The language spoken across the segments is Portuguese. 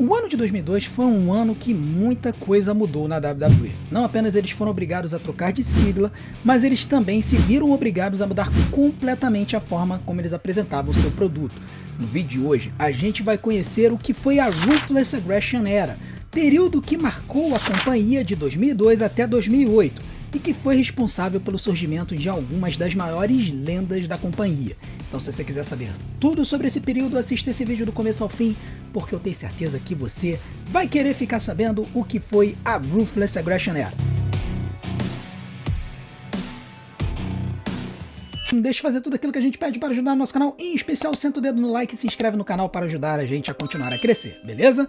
O ano de 2002 foi um ano que muita coisa mudou na WWE. Não apenas eles foram obrigados a trocar de sigla, mas eles também se viram obrigados a mudar completamente a forma como eles apresentavam o seu produto. No vídeo de hoje, a gente vai conhecer o que foi a Ruthless Aggression Era, período que marcou a companhia de 2002 até 2008 e que foi responsável pelo surgimento de algumas das maiores lendas da companhia. Então, se você quiser saber tudo sobre esse período, assista esse vídeo do começo ao fim, porque eu tenho certeza que você vai querer ficar sabendo o que foi a Ruthless Aggression Era. Não deixe de fazer tudo aquilo que a gente pede para ajudar o nosso canal, em especial senta o dedo no like e se inscreve no canal para ajudar a gente a continuar a crescer, beleza?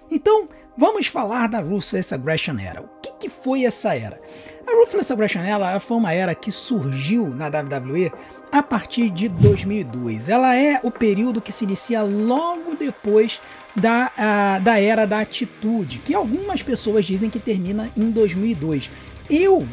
Então, vamos falar da Ruthless Aggression Era. O que foi essa era? A Ruthless Aggression Era foi uma era que surgiu na WWE a partir de 2002. Ela é o período que se inicia logo depois da Era da Atitude, que algumas pessoas dizem que termina em 2002. Eu,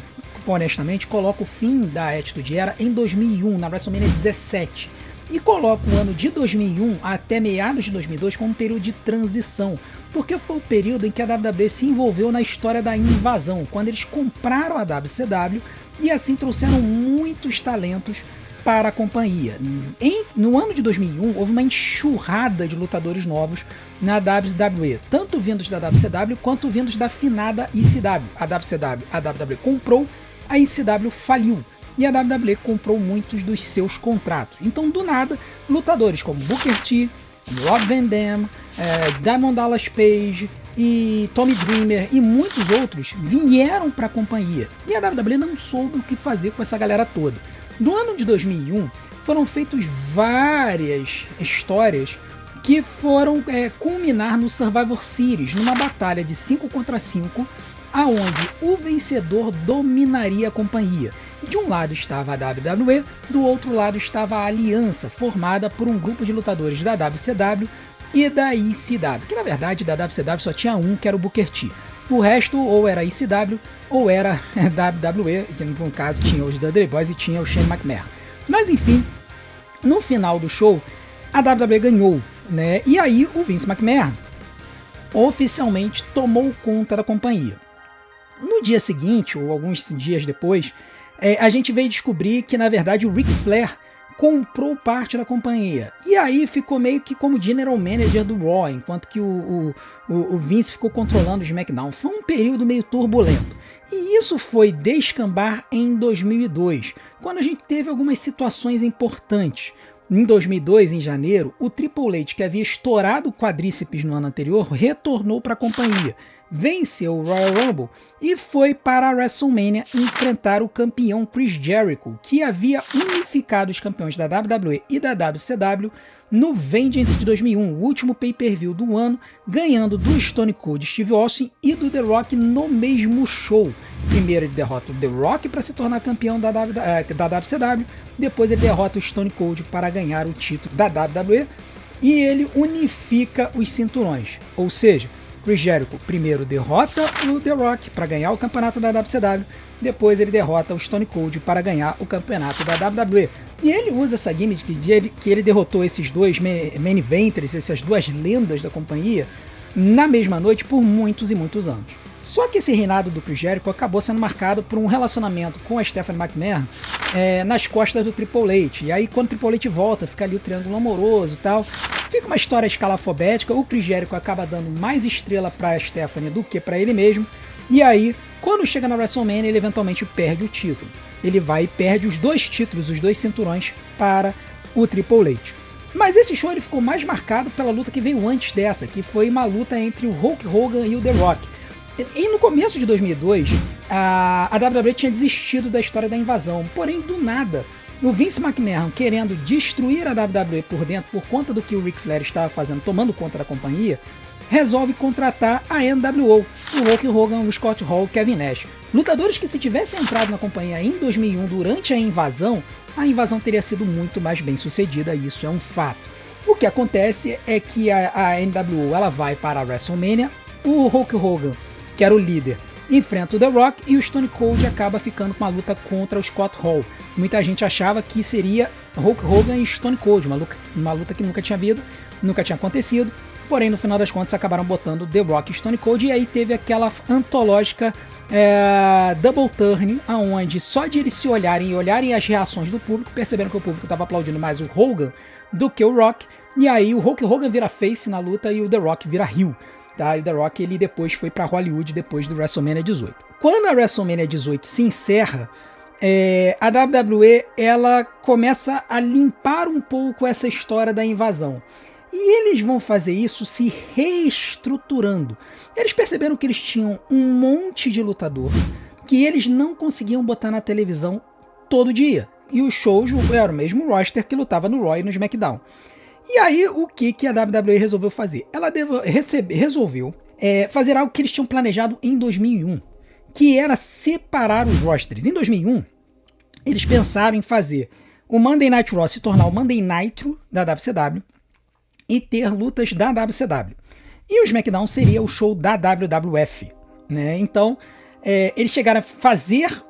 honestamente, coloco o fim da Attitude Era em 2001, na WrestleMania 17. E coloco o ano de 2001 até meados de 2002 como um período de transição, porque foi o período em que a WWE se envolveu na história da invasão, quando eles compraram a WCW e assim trouxeram muitos talentos para a companhia. No ano de 2001 houve uma enxurrada de lutadores novos na WWE, tanto vindos da WCW quanto vindos da finada ECW. A WWE comprou, a ECW faliu e a WWE comprou muitos dos seus contratos. Então, do nada, lutadores como Booker T, Rob Van Dam, Diamond Dallas Page e Tommy Dreamer e muitos outros vieram para a companhia. E a WWE não soube o que fazer com essa galera toda. No ano de 2001 foram feitas várias histórias que foram culminar no Survivor Series, numa batalha de 5 contra 5, aonde o vencedor dominaria a companhia. De um lado estava a WWE, do outro lado estava a aliança, formada por um grupo de lutadores da WCW e da ECW, que na verdade da WCW só tinha um, que era o Booker T. O resto ou era ECW ou era WWE, que no caso tinha os Dudley Boyz e tinha o Shane McMahon. Mas enfim, no final do show, a WWE ganhou, né? E aí o Vince McMahon oficialmente tomou conta da companhia. No dia seguinte, ou alguns dias depois, a gente veio descobrir que na verdade o Ric Flair comprou parte da companhia. E aí ficou meio que como General Manager do Raw, enquanto que o Vince ficou controlando o SmackDown. Foi um período meio turbulento. E isso foi descambar em 2002, quando a gente teve algumas situações importantes. Em 2002, em janeiro, o Triple H, que havia estourado o quadríceps no ano anterior, retornou para a companhia, venceu o Royal Rumble e foi para a WrestleMania enfrentar o campeão Chris Jericho, que havia unificado os campeões da WWE e da WCW no Vengeance de 2001, o último pay-per-view do ano, ganhando do Stone Cold Steve Austin e do The Rock no mesmo show. Primeiro ele derrota o The Rock para se tornar campeão da WCW, depois ele derrota o Stone Cold para ganhar o título da WWE e ele unifica os cinturões, ou seja, Chris Jericho primeiro derrota o The Rock para ganhar o campeonato da WCW, depois ele derrota o Stone Cold para ganhar o campeonato da WWE. E ele usa essa gimmick que ele derrotou esses dois main eventers, essas duas lendas da companhia, na mesma noite por muitos e muitos anos. Só que esse reinado do Chris Jericho acabou sendo marcado por um relacionamento com a Stephanie McMahon nas costas do Triple H. E aí quando o Triple H volta, fica ali o triângulo amoroso e tal. Fica uma história escalafobética, o Chris Jericho acaba dando mais estrela para a Stephanie do que para ele mesmo. E aí, quando chega na WrestleMania, ele eventualmente perde o título. Ele vai e perde os dois títulos, os dois cinturões para o Triple H. Mas esse show ele ficou mais marcado pela luta que veio antes dessa, que foi uma luta entre o Hulk Hogan e o The Rock. E no começo de 2002, a WWE tinha desistido da história da invasão, porém do nada, o Vince McMahon querendo destruir a WWE por dentro por conta do que o Ric Flair estava fazendo, tomando conta da companhia, resolve contratar a NWO, o Hulk Hogan, o Scott Hall, o Kevin Nash. Lutadores que se tivessem entrado na companhia em 2001 durante a invasão teria sido muito mais bem sucedida, e isso é um fato. O que acontece é que a NWO ela vai para a WrestleMania, o Hulk Hogan, que era o líder, enfrenta o The Rock e o Stone Cold acaba ficando com uma luta contra o Scott Hall. Muita gente achava que seria Hulk Hogan e Stone Cold, uma luta que nunca tinha acontecido. porém no final das contas acabaram botando The Rock e Stone Cold, e aí teve aquela antológica Double Turn, aonde só de eles se olharem e olharem as reações do público, perceberam que o público estava aplaudindo mais o Hogan do que o Rock, e aí o Hulk Hogan vira face na luta e o The Rock vira heel, tá? E o The Rock ele depois foi para Hollywood depois do WrestleMania 18. Quando a WrestleMania 18 se encerra, a WWE ela começa a limpar um pouco essa história da invasão. E eles vão fazer isso se reestruturando. Eles perceberam que eles tinham um monte de lutador que eles não conseguiam botar na televisão todo dia. E os shows eram o mesmo roster que lutava no Raw e no SmackDown. E aí, o que a WWE resolveu fazer? Ela resolveu fazer algo que eles tinham planejado em 2001, que era separar os rosters. Em 2001, eles pensaram em fazer o Monday Night Raw se tornar o Monday Nitro da WCW e ter lutas da WCW. E o SmackDown seria o show da WWF, né? Então, eles chegaram a fazer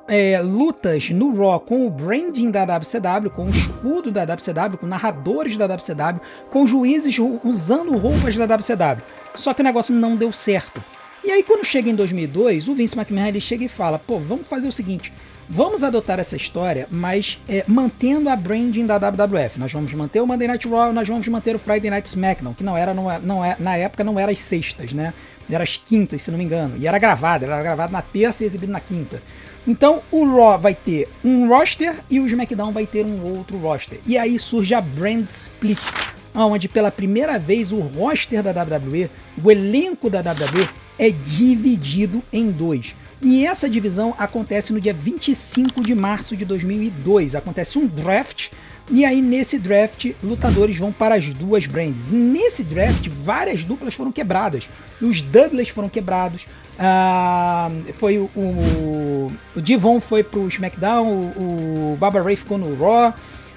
lutas no Raw com o branding da WCW, com o escudo da WCW, com narradores da WCW, com juízes usando roupas da WCW. Só que o negócio não deu certo. E aí, quando chega em 2002, o Vince McMahon ele chega e fala, pô, vamos fazer o seguinte, vamos adotar essa história, mas mantendo a branding da WWF. Nós vamos manter o Monday Night Raw, nós vamos manter o Friday Night SmackDown, que na época não era as sextas, né? Era as quintas, se não me engano. E era gravado na terça e exibido na quinta. Então o Raw vai ter um roster e o SmackDown vai ter um outro roster. E aí surge a Brand Split, onde pela primeira vez o roster da WWE, o elenco da WWE, é dividido em dois. E essa divisão acontece no dia 25 de março de 2002. Acontece um draft, e aí nesse draft lutadores vão para as duas brands. E nesse draft várias duplas foram quebradas. Os Dudleys foram quebrados. Foi o Devon foi pro SmackDown, o Baba Ray ficou no Raw.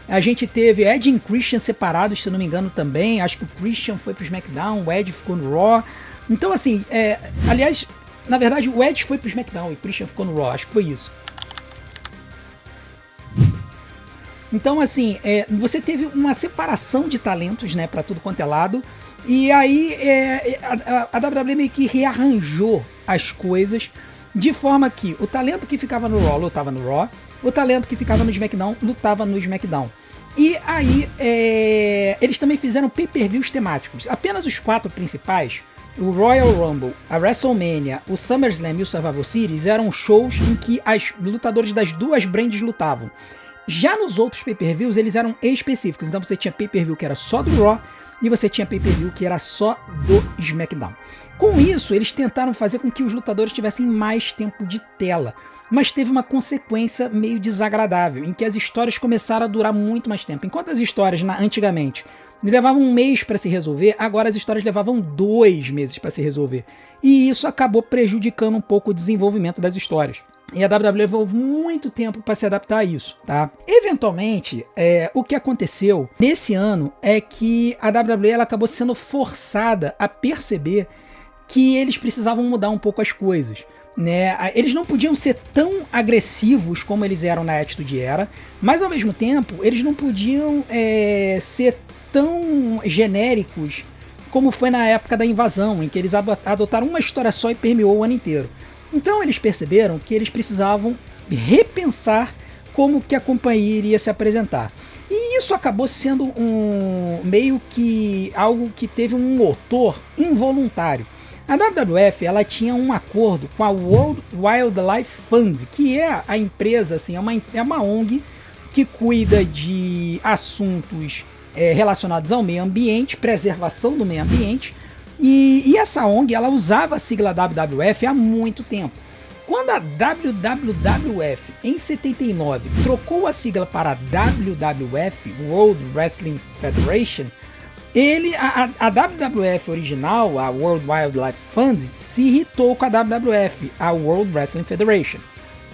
A gente teve Edge e Christian separados, se não me engano também. Acho que o Christian foi pro SmackDown, o Edge ficou no Raw. Então assim, aliás, na verdade o Edge foi pro SmackDown e o Christian ficou no Raw, acho que foi isso. Então assim, você teve uma separação de talentos, né, pra tudo quanto é lado. E aí a WWE meio que rearranjou as coisas de forma que o talento que ficava no Raw lutava no Raw, o talento que ficava no SmackDown lutava no SmackDown. E aí eles também fizeram pay-per-views temáticos. Apenas os 4 principais, o Royal Rumble, a WrestleMania, o SummerSlam e o Survivor Series, eram shows em que os lutadores das duas brands lutavam. Já nos outros pay-per-views eles eram específicos. Então você tinha pay-per-view que era só do Raw e você tinha pay-per-view que era só do SmackDown. Com isso, eles tentaram fazer com que os lutadores tivessem mais tempo de tela, mas teve uma consequência meio desagradável, em que as histórias começaram a durar muito mais tempo. Enquanto as histórias antigamente levavam um mês para se resolver, agora as histórias levavam 2 meses para se resolver. E isso acabou prejudicando um pouco o desenvolvimento das histórias. E a WWE levou muito tempo para se adaptar a isso, tá? Eventualmente, o que aconteceu nesse ano é que a WWE ela acabou sendo forçada a perceber que eles precisavam mudar um pouco as coisas, né? Eles não podiam ser tão agressivos como eles eram na Attitude Era, mas ao mesmo tempo eles não podiam ser tão genéricos como foi na época da invasão, em que eles adotaram uma história só e permeou o ano inteiro. Então eles perceberam que eles precisavam repensar como que a companhia iria se apresentar. E isso acabou sendo meio que algo que teve um motor involuntário. A WWF ela tinha um acordo com a World Wildlife Fund, que é a empresa, assim, é uma ONG que cuida de assuntos relacionados ao meio ambiente, preservação do meio ambiente. E essa ONG ela usava a sigla WWF há muito tempo. Quando a WWF, em 79, trocou a sigla para WWF, World Wrestling Federation, a WWF original, a World Wildlife Fund, se irritou com a WWF, a World Wrestling Federation.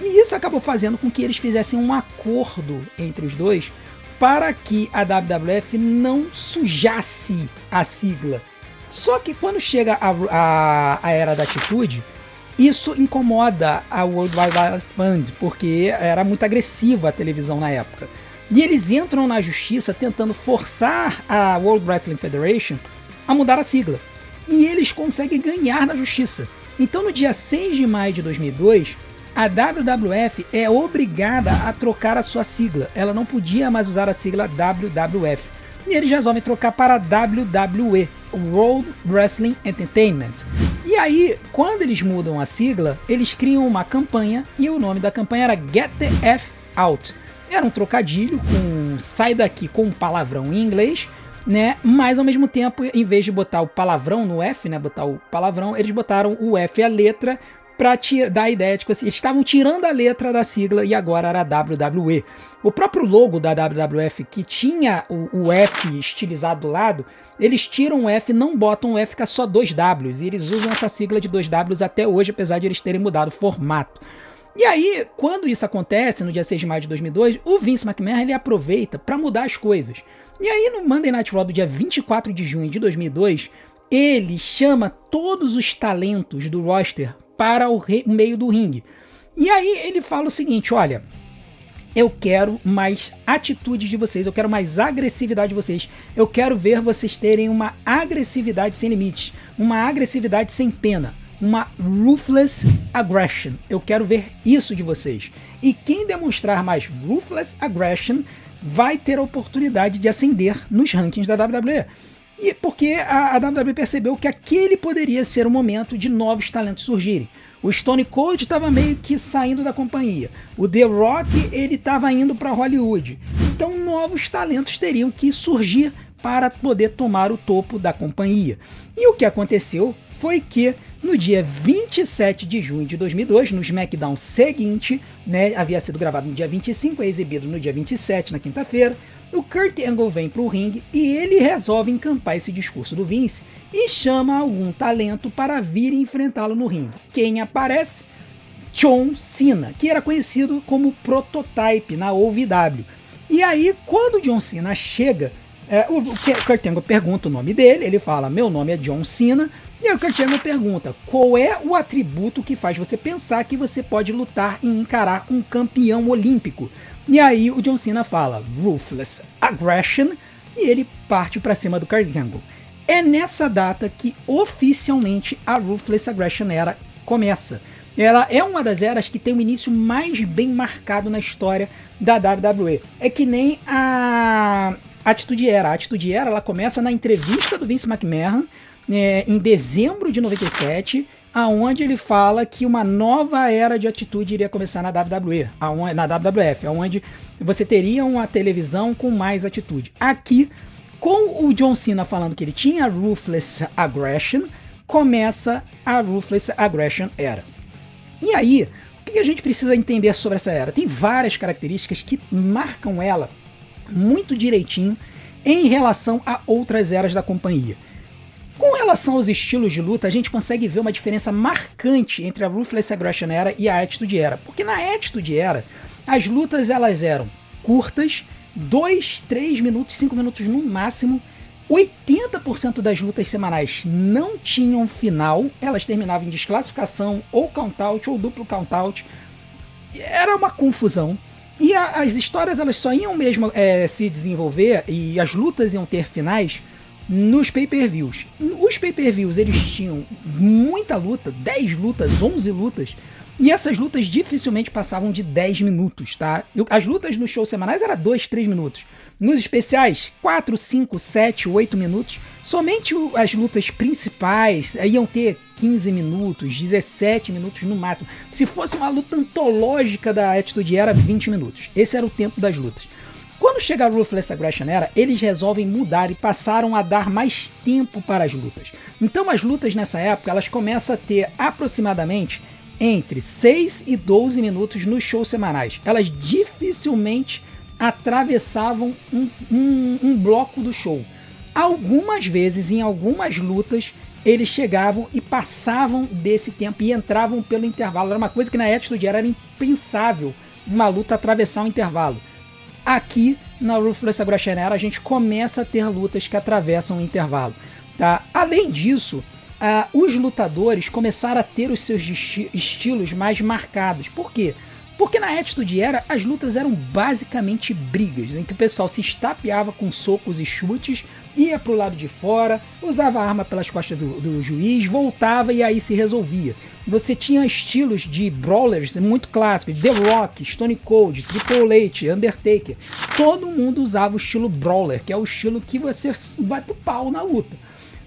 E isso acabou fazendo com que eles fizessem um acordo entre os dois para que a WWF não sujasse a sigla. Só que quando chega a era da atitude, isso incomoda a World Wildlife Fund, porque era muito agressiva a televisão na época. E eles entram na justiça tentando forçar a World Wrestling Federation a mudar a sigla. e eles conseguem ganhar na justiça. Então, no dia 6 de maio de 2002, a WWF é obrigada a trocar a sua sigla. Ela não podia mais usar a sigla WWF. E eles resolvem trocar para WWE, World Wrestling Entertainment. E aí, quando eles mudam a sigla, eles criam uma campanha e o nome da campanha era Get the F Out. Era um trocadilho com sai daqui com um palavrão em inglês, né? Mas ao mesmo tempo, em vez de botar o palavrão no F, né? Botar o palavrão, eles botaram o F, a letra, para dar a ideia de que eles estavam tirando a letra da sigla e agora era WWE. O próprio logo da WWF, que tinha o F estilizado do lado, eles tiram o F, não botam o F, fica só 2 Ws, e eles usam essa sigla de 2 Ws até hoje, apesar de eles terem mudado o formato. E aí, quando isso acontece, no dia 6 de maio de 2002, o Vince McMahon ele aproveita para mudar as coisas. E aí, no Monday Night Raw do dia 24 de junho de 2002, ele chama todos os talentos do roster para o meio do ringue. E aí ele fala o seguinte, olha, eu quero mais atitude de vocês, eu quero mais agressividade de vocês, eu quero ver vocês terem uma agressividade sem limites, uma agressividade sem pena, uma ruthless aggression. Eu quero ver isso de vocês. E quem demonstrar mais ruthless aggression vai ter a oportunidade de ascender nos rankings da WWE. E porque a WWE percebeu que aquele poderia ser o momento de novos talentos surgirem. O Stone Cold estava meio que saindo da companhia. O The Rock ele estava indo para Hollywood. Então novos talentos teriam que surgir para poder tomar o topo da companhia. E o que aconteceu foi que no dia 27 de junho de 2002, no SmackDown seguinte, né, havia sido gravado no dia 25, é exibido no dia 27, na quinta-feira, o Kurt Angle vem para o ringue e ele resolve encampar esse discurso do Vince e chama algum talento para vir enfrentá-lo no ringue. Quem aparece? John Cena, que era conhecido como Prototype na OVW. E aí, quando o John Cena chega, o Kurt Angle pergunta o nome dele, ele fala, meu nome é John Cena, e aí o Kurt Angle pergunta, qual é o atributo que faz você pensar que você pode lutar e encarar um campeão olímpico? E aí o John Cena fala, Ruthless Aggression, e ele parte para cima do Kurt Angle. É nessa data que oficialmente a Ruthless Aggression Era começa. Ela é uma das eras que tem o início mais bem marcado na história da WWE. É que nem a Attitude Era. A Attitude Era ela começa na entrevista do Vince McMahon, em dezembro de 97, aonde ele fala que uma nova era de atitude iria começar na WWE, na WWF, onde você teria uma televisão com mais atitude. Aqui, com o John Cena falando que ele tinha a Ruthless Aggression, começa a Ruthless Aggression Era. E aí, o que a gente precisa entender sobre essa era? Tem várias características que marcam ela muito direitinho em relação a outras eras da companhia. Com relação aos estilos de luta, a gente consegue ver uma diferença marcante entre a Ruthless Aggression Era e a Attitude Era. Porque na Attitude Era, as lutas elas eram curtas, 2, 3 minutos, 5 minutos no máximo. 80% das lutas semanais não tinham final, elas terminavam em desclassificação, ou count-out, ou duplo count-out. Era uma confusão. E as histórias elas só iam mesmo se desenvolver, e as lutas iam ter finais nos pay-per-views. Os pay-per-views eles tinham muita luta, 10 lutas, 11 lutas, e essas lutas dificilmente passavam de 10 minutos, tá? As lutas nos shows semanais eram 2, 3 minutos. Nos especiais, 4, 5, 7, 8 minutos. Somente as lutas principais iam ter 15 minutos, 17 minutos no máximo. Se fosse uma luta antológica da Attitude Era, 20 minutos. Esse era o tempo das lutas. Quando chega a Ruthless Aggression Era, eles resolvem mudar e passaram a dar mais tempo para as lutas. Então as lutas nessa época, elas começam a ter aproximadamente entre 6 e 12 minutos nos shows semanais. Elas dificilmente atravessavam um bloco do show. Algumas vezes, em algumas lutas, eles chegavam e passavam desse tempo e entravam pelo intervalo. Era uma coisa que na Attitude era impensável, uma luta atravessar um intervalo. Aqui, na Ruthless Aggression Era, a gente começa a ter lutas que atravessam o intervalo. Tá? Além disso, os lutadores começaram a ter os seus estilos mais marcados. Por quê? Porque na Attitude Era as lutas eram basicamente brigas, em que o pessoal se estapeava com socos e chutes, ia pro lado de fora, usava a arma pelas costas do juiz, voltava e aí se resolvia. Você tinha estilos de brawlers muito clássicos, The Rock, Stone Cold, Triple H, Undertaker. Todo mundo usava o estilo brawler, que é o estilo que você vai pro pau na luta.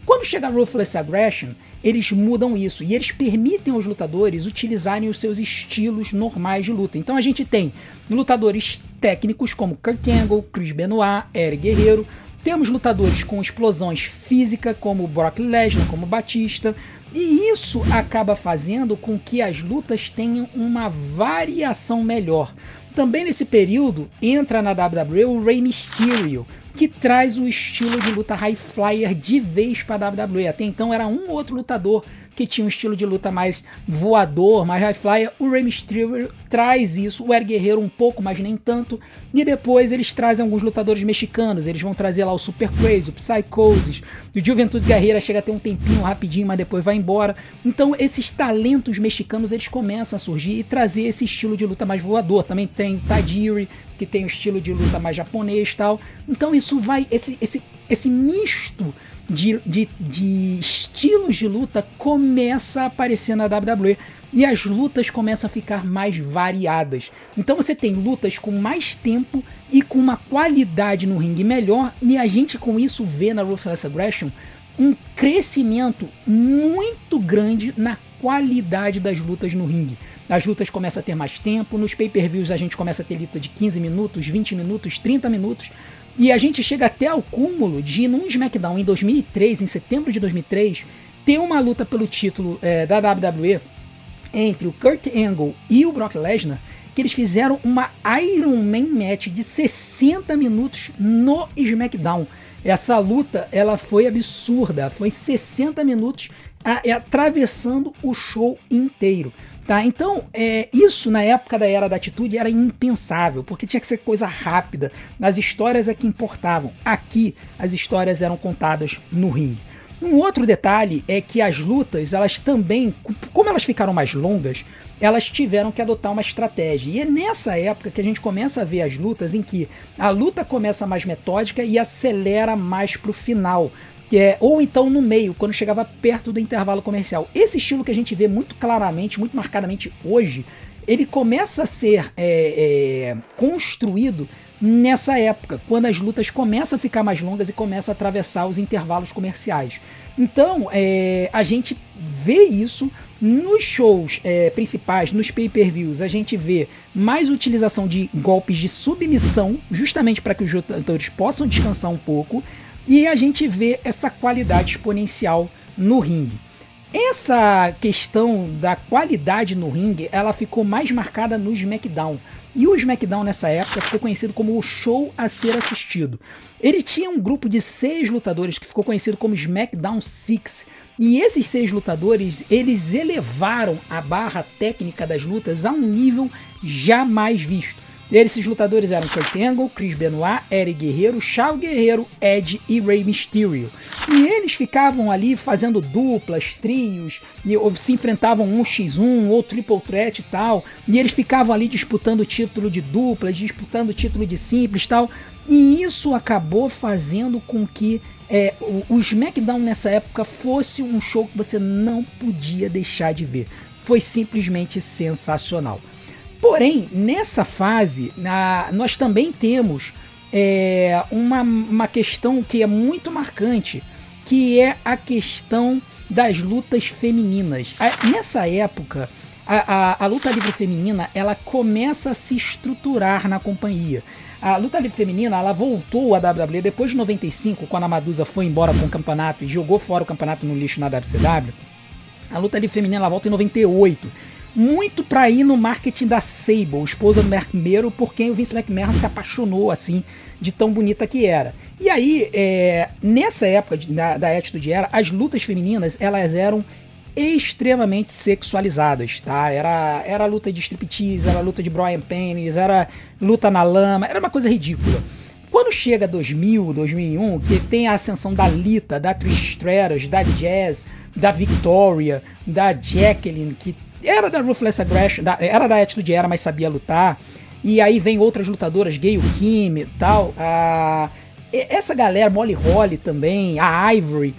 Quando chega a Ruthless Aggression, eles mudam isso e eles permitem aos lutadores utilizarem os seus estilos normais de luta. Então a gente tem lutadores técnicos como Kurt Angle, Chris Benoit, Eric Guerreiro. Temos lutadores com explosões físicas como Brock Lesnar, como Batista. E isso acaba fazendo com que as lutas tenham uma variação melhor. Também nesse período entra na WWE o Rey Mysterio, que traz o estilo de luta high flyer de vez para a WWE. Até então era um outro lutador que tinha um estilo de luta mais voador, mais high flyer. O Rey Mysterio traz isso, o Eric Guerreiro um pouco, mas nem tanto. E depois eles trazem alguns lutadores mexicanos, eles vão trazer lá o Super Crazy, o Psychosis, o Juventud Guerreira chega a ter um tempinho rapidinho, mas depois vai embora. Então esses talentos mexicanos eles começam a surgir e trazer esse estilo de luta mais voador. Também tem Tajiri, que tem o estilo de luta mais japonês e tal. Então isso vai, esse misto de estilos de luta começa a aparecer na WWE e as lutas começam a ficar mais variadas. Então você tem lutas com mais tempo e com uma qualidade no ringue melhor, e a gente com isso vê na Ruthless Aggression um crescimento muito grande na qualidade das lutas no ringue. As lutas começam a ter mais tempo, nos pay-per-views a gente começa a ter luta de 15 minutos, 20 minutos, 30 minutos, e a gente chega até ao cúmulo de, num SmackDown em 2003, em setembro de 2003, ter uma luta pelo título da WWE entre o Kurt Angle e o Brock Lesnar, que eles fizeram uma Iron Man match de 60 minutos no SmackDown. Essa luta ela foi absurda, foi 60 minutos atravessando o show inteiro. Tá? Então, isso na época da Era da Atitude era impensável, porque tinha que ser coisa rápida, as histórias é que importavam. Aqui, as histórias eram contadas no ringue. Um outro detalhe é que as lutas, elas também, como elas ficaram mais longas, elas tiveram que adotar uma estratégia. E é nessa época que a gente começa a ver as lutas em que a luta começa mais metódica e acelera mais pro final. Ou então no meio, quando chegava perto do intervalo comercial. Esse estilo que a gente vê muito claramente, muito marcadamente hoje, ele começa a ser construído nessa época, quando as lutas começam a ficar mais longas e começam a atravessar os intervalos comerciais. Então, a gente vê isso nos shows principais, nos pay-per-views, a gente vê mais utilização de golpes de submissão, justamente para que os lutadores possam descansar um pouco, e a gente vê essa qualidade exponencial no ringue. Essa questão da qualidade no ringue, ela ficou mais marcada no SmackDown. E o SmackDown nessa época ficou conhecido como o show a ser assistido. Ele tinha um grupo de 6 lutadores que ficou conhecido como SmackDown 6. E esses 6 lutadores, eles elevaram a barra técnica das lutas a um nível jamais visto. Esses lutadores eram Kurt Angle, Chris Benoit, Eric Guerreiro, Chavo Guerreiro, Edge e Rey Mysterio. E eles ficavam ali fazendo duplas, trios, ou se enfrentavam 1x1 ou triple threat e tal. E eles ficavam ali disputando o título de duplas, disputando o título de simples e tal. E isso acabou fazendo com que o SmackDown nessa época fosse um show que você não podia deixar de ver. Foi simplesmente sensacional. Porém, nessa fase, nós também temos uma questão que é muito marcante, que é a questão das lutas femininas. Nessa época, a luta livre feminina ela começa a se estruturar na companhia. A luta livre feminina ela voltou à WWE depois de 95, quando a Madusa foi embora com o campeonato e jogou fora o campeonato no lixo na WCW. A luta livre feminina ela volta em 98. Muito para ir no marketing da Sable, esposa do Mark Mero, por quem o Vince McMahon se apaixonou assim, de tão bonita que era. E aí, nessa época da Attitude Era, as lutas femininas elas eram extremamente sexualizadas, tá? Era luta de striptease, era luta de Brian Pennies, era luta na lama, era uma coisa ridícula. Quando chega 2000, 2001, que tem a ascensão da Lita, da Trish Stratus, da Jazz, da Victoria, da Jacqueline, que era da Ruthless Aggression, era da Attitude Era, mas sabia lutar. E aí vem outras lutadoras, Gail Kim e tal. Essa galera, Molly Holly também, a Ivory.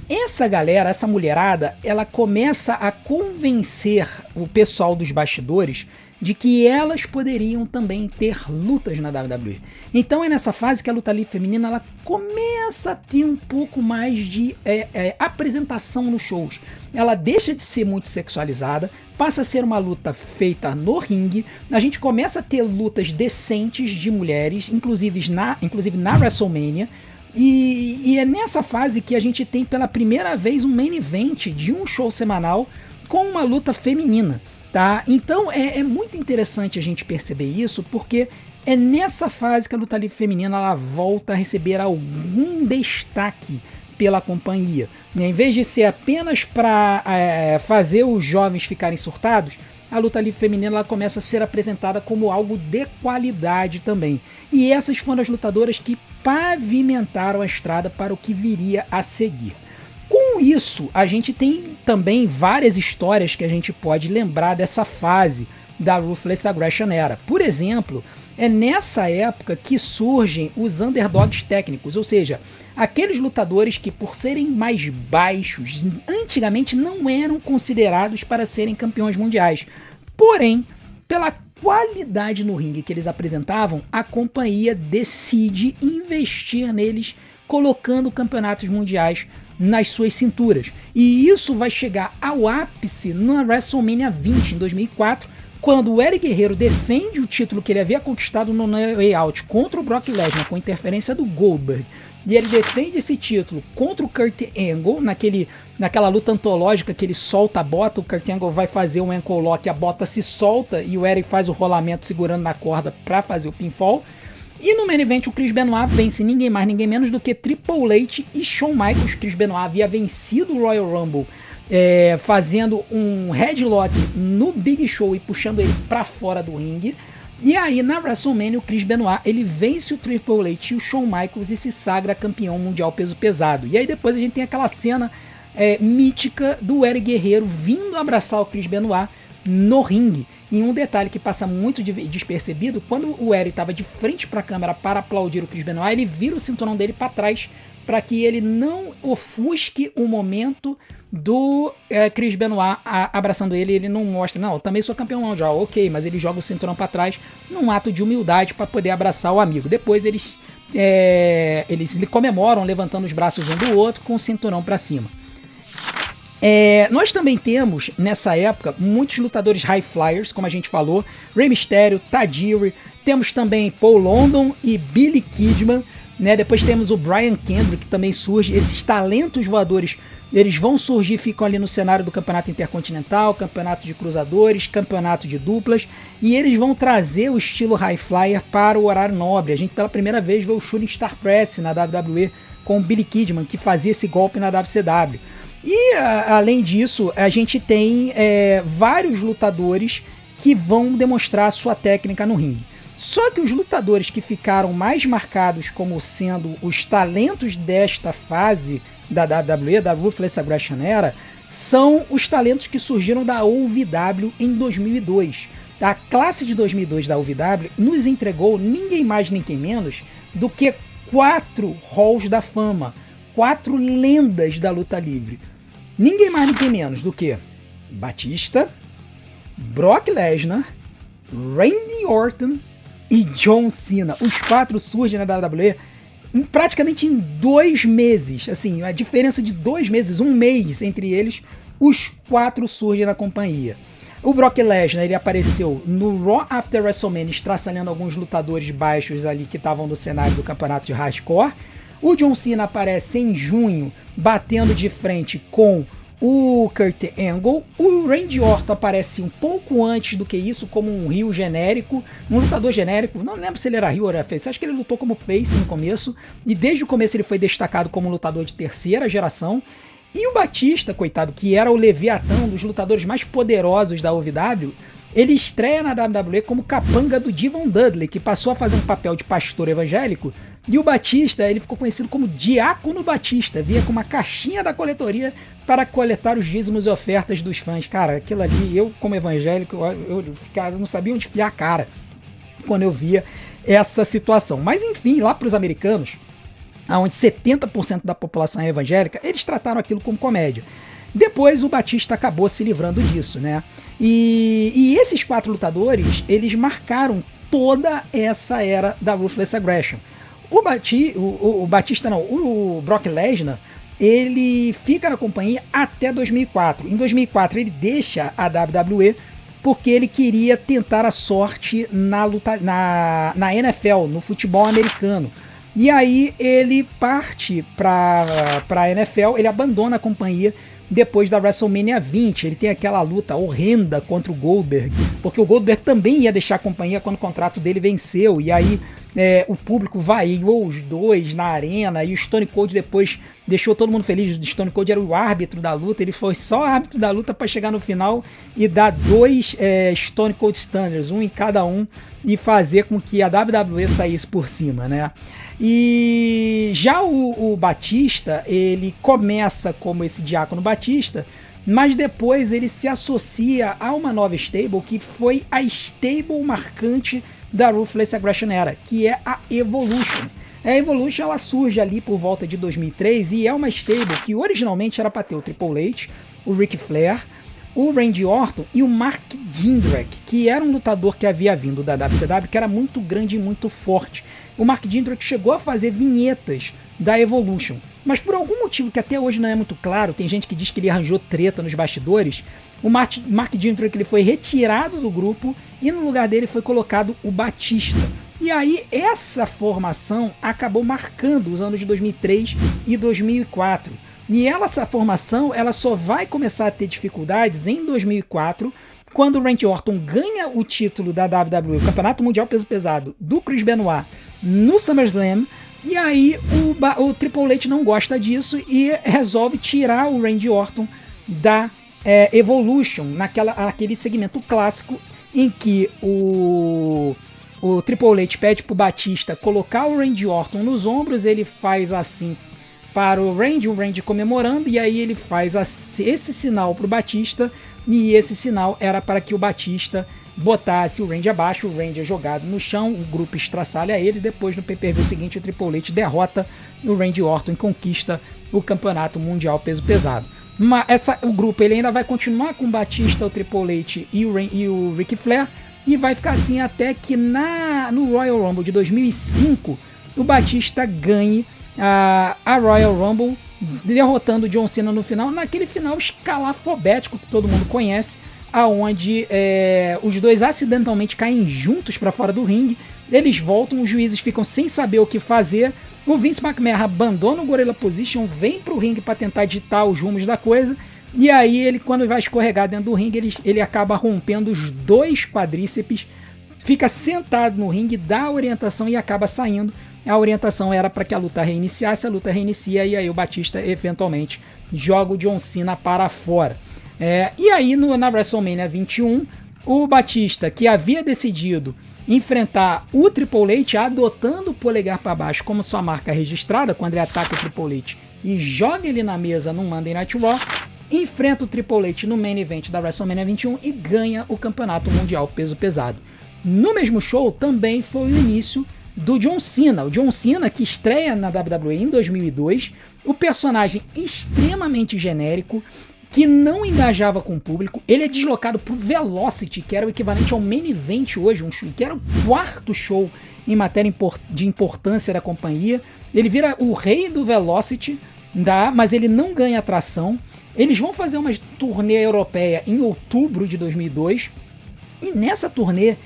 Essa galera, essa mulherada, ela começa a convencer o pessoal dos bastidores de que elas poderiam também ter lutas na WWE. Então é nessa fase que a luta livre feminina ela começa a ter um pouco mais de apresentação nos shows. Ela deixa de ser muito sexualizada, passa a ser uma luta feita no ringue. A gente começa a ter lutas decentes de mulheres, inclusive na WrestleMania. E é nessa fase que a gente tem pela primeira vez um main event de um show semanal com uma luta feminina. Tá? Então é muito interessante a gente perceber isso, porque é nessa fase que a luta livre feminina ela volta a receber algum destaque pela companhia. Em vez de ser apenas para fazer os jovens ficarem surtados, a luta livre feminina ela começa a ser apresentada como algo de qualidade também. E essas foram as lutadoras que pavimentaram a estrada para o que viria a seguir. Com isso, a gente tem também várias histórias que a gente pode lembrar dessa fase da Ruthless Aggression Era. Por exemplo, é nessa época que surgem os underdogs técnicos, ou seja, aqueles lutadores que por serem mais baixos, antigamente não eram considerados para serem campeões mundiais. Porém, pela qualidade no ringue que eles apresentavam, a companhia decide investir neles, colocando campeonatos mundiais nas suas cinturas. E isso vai chegar ao ápice na WrestleMania 20, em 2004, quando o Eddie Guerreiro defende o título que ele havia conquistado no No Way Out contra o Brock Lesnar com interferência do Goldberg. E ele defende esse título contra o Kurt Angle, naquela luta antológica que ele solta a bota, o Kurt Angle vai fazer um ankle lock, a bota se solta e o Eric faz o rolamento segurando na corda para fazer o pinfall. E no main event o Chris Benoit vence ninguém mais, ninguém menos do que Triple H e Shawn Michaels. Chris Benoit havia vencido o Royal Rumble fazendo um headlock no Big Show e puxando ele para fora do ringue. E aí na WrestleMania o Chris Benoit ele vence o Triple H e o Shawn Michaels e se sagra campeão mundial peso pesado. E aí depois a gente tem aquela cena mítica do Eric Guerreiro vindo abraçar o Chris Benoit no ringue. E um detalhe que passa muito despercebido, quando o Eric estava de frente para a câmera para aplaudir o Chris Benoit, ele vira o cinturão dele para trás para que ele não ofusque o momento do Chris Benoit abraçando ele. Ele não mostra, não, eu também sou campeão mundial, ok, mas ele joga o cinturão para trás num ato de humildade para poder abraçar o amigo. Depois eles comemoram levantando os braços um do outro com o cinturão para cima. Nós também temos, nessa época, muitos lutadores high flyers, como a gente falou, Rey Mysterio, Tajiri, temos também Paul London e Billy Kidman, né? Depois temos o Brian Kendrick, que também surge. Esses talentos voadores, eles vão surgir, ficam ali no cenário do Campeonato Intercontinental, Campeonato de Cruzadores, Campeonato de Duplas, e eles vão trazer o estilo high flyer para o horário nobre. A gente pela primeira vez vê o Shooting Star Press na WWE com o Billy Kidman, que fazia esse golpe na WCW. E além disso, a gente tem vários lutadores que vão demonstrar sua técnica no ringue. Só que os lutadores que ficaram mais marcados como sendo os talentos desta fase da WWE, da Ruthless Aggression Era, são os talentos que surgiram da OVW em 2002. A classe de 2002 da OVW nos entregou ninguém mais, ninguém menos do que 4 halls da fama, 4 lendas da luta livre. Ninguém mais, ninguém menos do que Batista, Brock Lesnar, Randy Orton e John Cena. Os 4 surgem na WWE praticamente em 2 meses. Assim, a diferença de 2 meses, 1 mês entre eles, os 4 surgem na companhia. O Brock Lesnar, ele apareceu no Raw After WrestleMania, estraçalhando alguns lutadores baixos ali que estavam no cenário do campeonato de hardcore. O John Cena aparece em junho, batendo de frente com o Kurt Angle. O Randy Orton aparece um pouco antes do que isso, como um heel genérico, um lutador genérico. Não lembro se ele era heel ou era face. Acho que ele lutou como face no começo, e desde o começo ele foi destacado como um lutador de terceira geração. E o Batista, coitado, que era o Leviatã, um dos lutadores mais poderosos da OVW, ele estreia na WWE como capanga do Devon Dudley, que passou a fazer um papel de pastor evangélico, e o Batista, ele ficou conhecido como Diácono Batista, vinha com uma caixinha da coletoria para coletar os dízimos e ofertas dos fãs. Cara, aquilo ali, eu como evangélico, eu não sabia onde enfiar a cara quando eu via essa situação. Mas enfim, lá para os americanos, onde 70% da população é evangélica, eles trataram aquilo como comédia. Depois o Batista acabou se livrando disso, né? E esses 4 lutadores, eles marcaram toda essa era da Ruthless Aggression. O Brock Lesnar, ele fica na companhia até 2004. Em 2004 ele deixa a WWE porque ele queria tentar a sorte na NFL, no futebol americano. E aí ele parte para a NFL, ele abandona a companhia depois da WrestleMania 20. Ele tem aquela luta horrenda contra o Goldberg, porque o Goldberg também ia deixar a companhia quando o contrato dele venceu, e aí o público vaiou os dois na arena, e o Stone Cold depois deixou todo mundo feliz. O Stone Cold era o árbitro da luta, ele foi só árbitro da luta para chegar no final e dar 2 Stone Cold Stunners, um em cada um, e fazer com que a WWE saísse por cima, né? E já o Batista, ele começa como esse Diácono Batista, mas depois ele se associa a uma nova stable, que foi a stable marcante da Ruthless Aggression Era, que é a Evolution. A Evolution, ela surge ali por volta de 2003 e é uma stable que originalmente era para ter o Triple H, o Ric Flair, o Randy Orton e o Mark Jindrak, que era um lutador que havia vindo da WCW, que era muito grande e muito forte. O Mark Jindrak chegou a fazer vinhetas da Evolution, mas por algum motivo que até hoje não é muito claro, tem gente que diz que ele arranjou treta nos bastidores, o Mark Jindrak, ele foi retirado do grupo e no lugar dele foi colocado o Batista. E aí essa formação acabou marcando os anos de 2003 e 2004. E essa formação, ela só vai começar a ter dificuldades em 2004, quando o Randy Orton ganha o título da WWE, o Campeonato Mundial Peso Pesado, do Chris Benoit no SummerSlam. E aí o Triple H não gosta disso e resolve tirar o Randy Orton da Evolution, naquele segmento clássico em que o Triple H pede pro Batista colocar o Randy Orton nos ombros, ele faz assim para o Randy comemorando, e aí ele faz esse sinal pro Batista, e esse sinal era para que o Batista botasse o Randy abaixo. O Randy é jogado no chão, o grupo estraçalha ele, depois no pay-per-view seguinte o Triple H derrota o Randy Orton e conquista o Campeonato Mundial Peso Pesado. O grupo ele ainda vai continuar com o Batista, o Triple H e o Ric Flair, e vai ficar assim até que no Royal Rumble de 2005 o Batista ganhe a Royal Rumble, derrotando o John Cena no final, naquele final escalafobético que todo mundo conhece, aonde os dois acidentalmente caem juntos para fora do ringue. Eles voltam, os juízes ficam sem saber o que fazer. O Vince McMahon abandona o Gorilla Position, vem pro ringue para tentar ditar os rumos da coisa, e aí ele, quando vai escorregar dentro do ringue, ele acaba rompendo os 2 quadríceps, fica sentado no ringue, dá a orientação e acaba saindo. A orientação era para que a luta reiniciasse, a luta reinicia, e aí o Batista eventualmente joga o John Cena para fora. E aí na WrestleMania 21, o Batista, que havia decidido enfrentar o Triple H adotando o polegar para baixo como sua marca registrada, quando ele ataca o Triple H e joga ele na mesa no Monday Night Raw, enfrenta o Triple H no main event da WrestleMania 21 e ganha o Campeonato Mundial Peso Pesado. No mesmo show também foi o início do John Cena. O John Cena, que estreia na WWE em 2002, o personagem extremamente genérico, que não engajava com o público. Ele é deslocado pro Velocity, que era o equivalente ao main event hoje, que era o 4º show em matéria de importância da companhia. Ele vira o rei do Velocity, mas ele não ganha atração. Eles vão fazer uma turnê europeia em outubro de 2002, e nessa turnê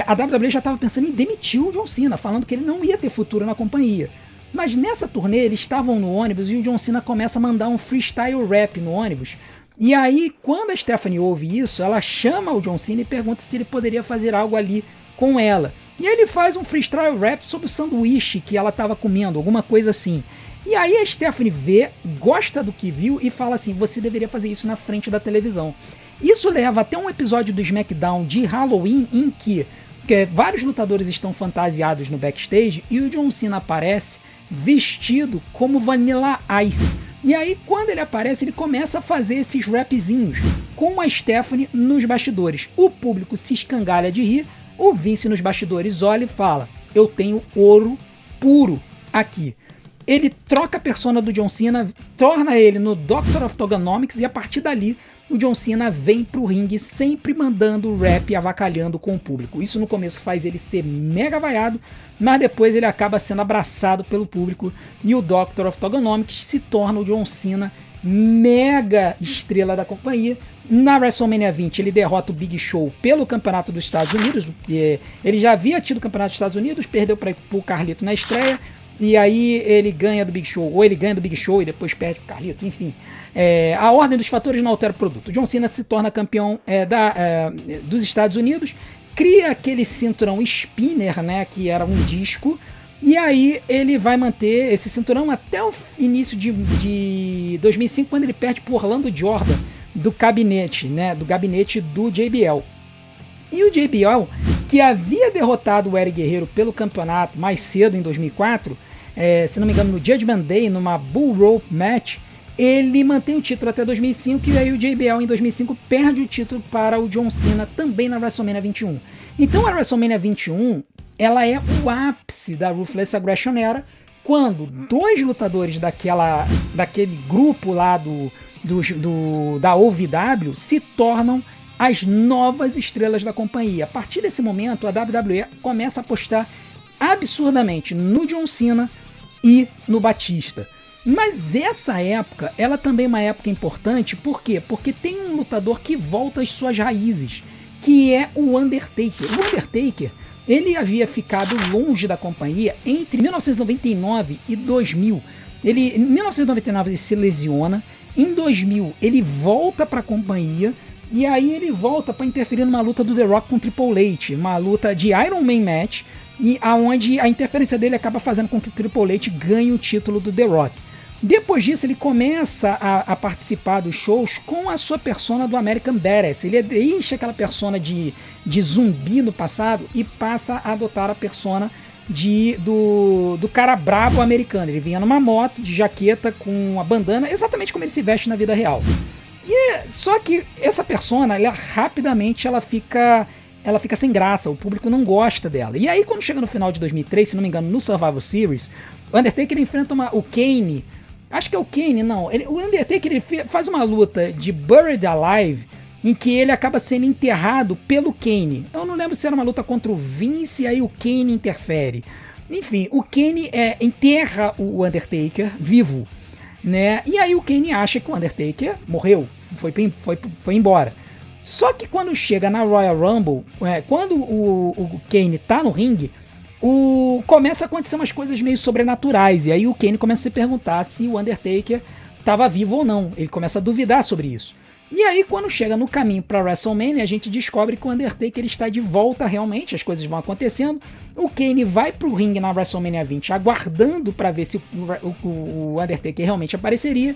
a WWE já estava pensando em demitir o John Cena, falando que ele não ia ter futuro na companhia. Mas nessa turnê eles estavam no ônibus e o John Cena começa a mandar um freestyle rap no ônibus. E aí, quando a Stephanie ouve isso, ela chama o John Cena e pergunta se ele poderia fazer algo ali com ela. E aí ele faz um freestyle rap sobre o sanduíche que ela estava comendo, alguma coisa assim. E aí a Stephanie vê, gosta do que viu e fala assim: você deveria fazer isso na frente da televisão. Isso leva até um episódio do SmackDown de Halloween em que vários lutadores estão fantasiados no backstage e o John Cena aparece vestido como Vanilla Ice. E aí, quando ele aparece, ele começa a fazer esses rapzinhos com a Stephanie nos bastidores. O público se escangalha de rir, o Vince nos bastidores olha e fala: eu tenho ouro puro aqui. Ele troca a persona do John Cena, torna ele no Doctor of Togonomics e a partir dali o John Cena vem pro ringue sempre mandando rap e avacalhando com o público. Isso no começo faz ele ser mega vaiado, mas depois ele acaba sendo abraçado pelo público e o Doctor of Togonomics se torna o John Cena mega estrela da companhia. Na WrestleMania 20 ele derrota o Big Show pelo campeonato dos Estados Unidos. Ele já havia tido o campeonato dos Estados Unidos, perdeu para o Carlito na estreia, e aí ele ganha do Big Show, ou ele ganha do Big Show e depois perde pro Carlito, enfim. A ordem dos fatores não altera o produto. John Cena se torna campeão dos Estados Unidos, cria aquele cinturão spinner, né, que era um disco, e aí ele vai manter esse cinturão até o início de 2005, quando ele perde por Orlando Jordan, do gabinete do JBL. E o JBL, que havia derrotado o Eric Guerreiro pelo campeonato mais cedo, em 2004, se não me engano, no Judgment Day, numa Bull Rope Match, ele mantém o título até 2005 e aí o JBL em 2005 perde o título para o John Cena também na WrestleMania 21. Então a WrestleMania 21 ela é o ápice da Ruthless Aggression Era, quando dois lutadores daquele grupo lá da OVW se tornam as novas estrelas da companhia. A partir desse momento a WWE começa a apostar absurdamente no John Cena e no Batista. Mas essa época, ela também é uma época importante, por quê? Porque tem um lutador que volta às suas raízes, que é o Undertaker. O Undertaker, ele havia ficado longe da companhia entre 1999 e 2000. Em 1999 ele se lesiona, em 2000 ele volta para a companhia, e aí ele volta para interferir numa luta do The Rock com Triple H, uma luta de Iron Man Match, e aonde a interferência dele acaba fazendo com que Triple H ganhe o título do The Rock. Depois disso, ele começa a participar dos shows com a sua persona do American Badass. Ele deixa aquela persona de zumbi no passado e passa a adotar a persona do cara bravo americano. Ele vinha numa moto, de jaqueta, com uma bandana, exatamente como ele se veste na vida real. Só que essa persona, rapidamente, ela fica sem graça, o público não gosta dela. E aí, quando chega no final de 2003, se não me engano, no Survival Series, o Undertaker enfrenta o Kane. Acho que é o Kane, não. O Undertaker ele faz uma luta de Buried Alive em que ele acaba sendo enterrado pelo Kane. Eu não lembro se era uma luta contra o Vince e aí o Kane interfere. Enfim, o Kane enterra o Undertaker vivo, né? E aí o Kane acha que o Undertaker morreu, foi embora. Só que quando chega na Royal Rumble, quando o Kane tá no ringue, começa a acontecer umas coisas meio sobrenaturais, e aí o Kane começa a se perguntar se o Undertaker estava vivo ou não. Ele começa a duvidar sobre isso. E aí quando chega no caminho para WrestleMania, a gente descobre que o Undertaker está de volta realmente, as coisas vão acontecendo. O Kane vai pro ringue na WrestleMania 20 aguardando para ver se o Undertaker realmente apareceria.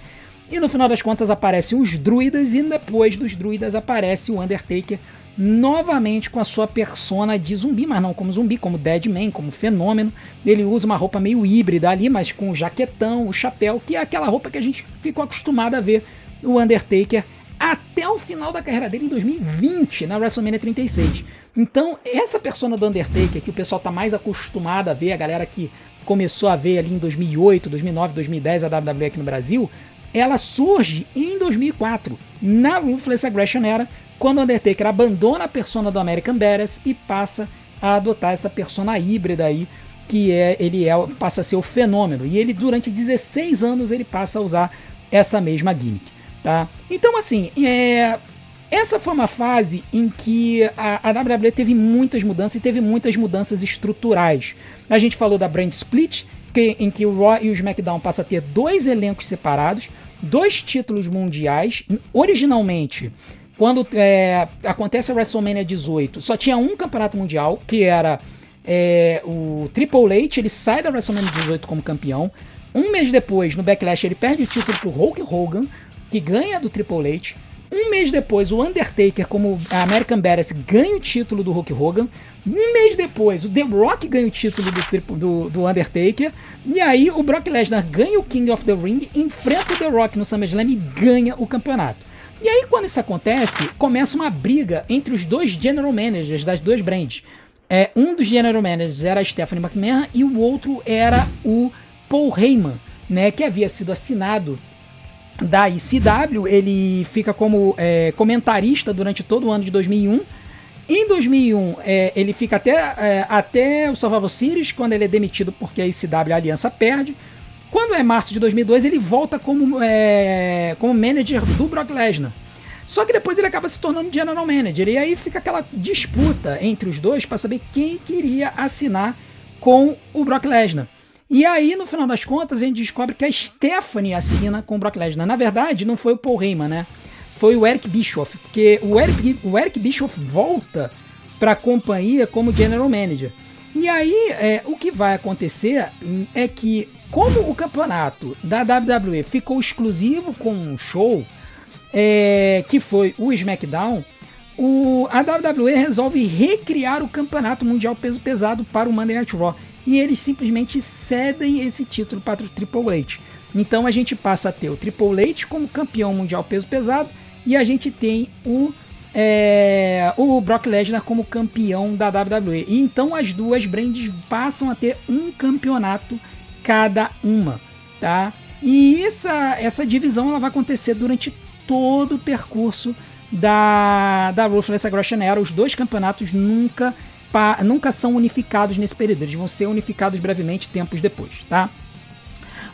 E no final das contas aparecem os druidas, e depois dos druidas aparece o Undertaker novamente com a sua persona de zumbi, mas não como zumbi, como Deadman, como Fenômeno. Ele usa uma roupa meio híbrida ali, mas com o jaquetão, o chapéu, que é aquela roupa que a gente ficou acostumado a ver o Undertaker até o final da carreira dele em 2020, na WrestleMania 36. Então, essa persona do Undertaker, que o pessoal tá mais acostumado a ver, a galera que começou a ver ali em 2008, 2009, 2010 a WWE aqui no Brasil, ela surge em 2004, na Ruthless Aggression Era, quando o Undertaker abandona a persona do American Badass e passa a adotar essa persona híbrida aí, que passa a ser o Fenômeno. E ele, durante 16 anos, ele passa a usar essa mesma gimmick, tá? Então, assim, essa foi uma fase em que a WWE teve muitas mudanças, e teve muitas mudanças estruturais. A gente falou da brand split, em que o Raw e o SmackDown passam a ter dois elencos separados, dois títulos mundiais. Originalmente, quando acontece a WrestleMania 18, só tinha um campeonato mundial, que era o Triple H. Ele sai da WrestleMania 18 como campeão. Um mês depois, no Backlash, ele perde o título pro Hulk Hogan, que ganha do Triple H. Um mês depois, o Undertaker, como American Badass, ganha o título do Hulk Hogan. Um mês depois, o The Rock ganha o título do Undertaker. E aí, o Brock Lesnar ganha o King of the Ring, enfrenta o The Rock no SummerSlam e ganha o campeonato. E aí, quando isso acontece, começa uma briga entre os dois general managers das duas brands. Um dos general managers era a Stephanie McMahon e o outro era o Paul Heyman, né, que havia sido assinado da ECW. Ele fica como comentarista durante todo o ano de 2001. Em 2001, ele fica até o Survivor Series, quando ele é demitido porque a ECW, a aliança, perde. Quando é março de 2002, ele volta como manager do Brock Lesnar. Só que depois ele acaba se tornando general manager. E aí fica aquela disputa entre os dois para saber quem queria assinar com o Brock Lesnar. E aí, no final das contas, a gente descobre que a Stephanie assina com o Brock Lesnar. Na verdade, não foi o Paul Heyman, né? Foi o Eric Bischoff, porque o Eric Bischoff volta para a companhia como general manager. E aí, o que vai acontecer é que, como o campeonato da WWE ficou exclusivo com um show, que foi o SmackDown, a WWE resolve recriar o campeonato mundial peso pesado para o Monday Night Raw. E eles simplesmente cedem esse título para o Triple H. Então a gente passa a ter o Triple H como campeão mundial peso pesado e a gente tem o Brock Lesnar como campeão da WWE. E então as duas brands passam a ter um campeonato cada uma, tá? E essa divisão ela vai acontecer durante todo o percurso da Ruthless Aggression Era. Os dois campeonatos nunca são unificados nesse período, eles vão ser unificados brevemente tempos depois, tá?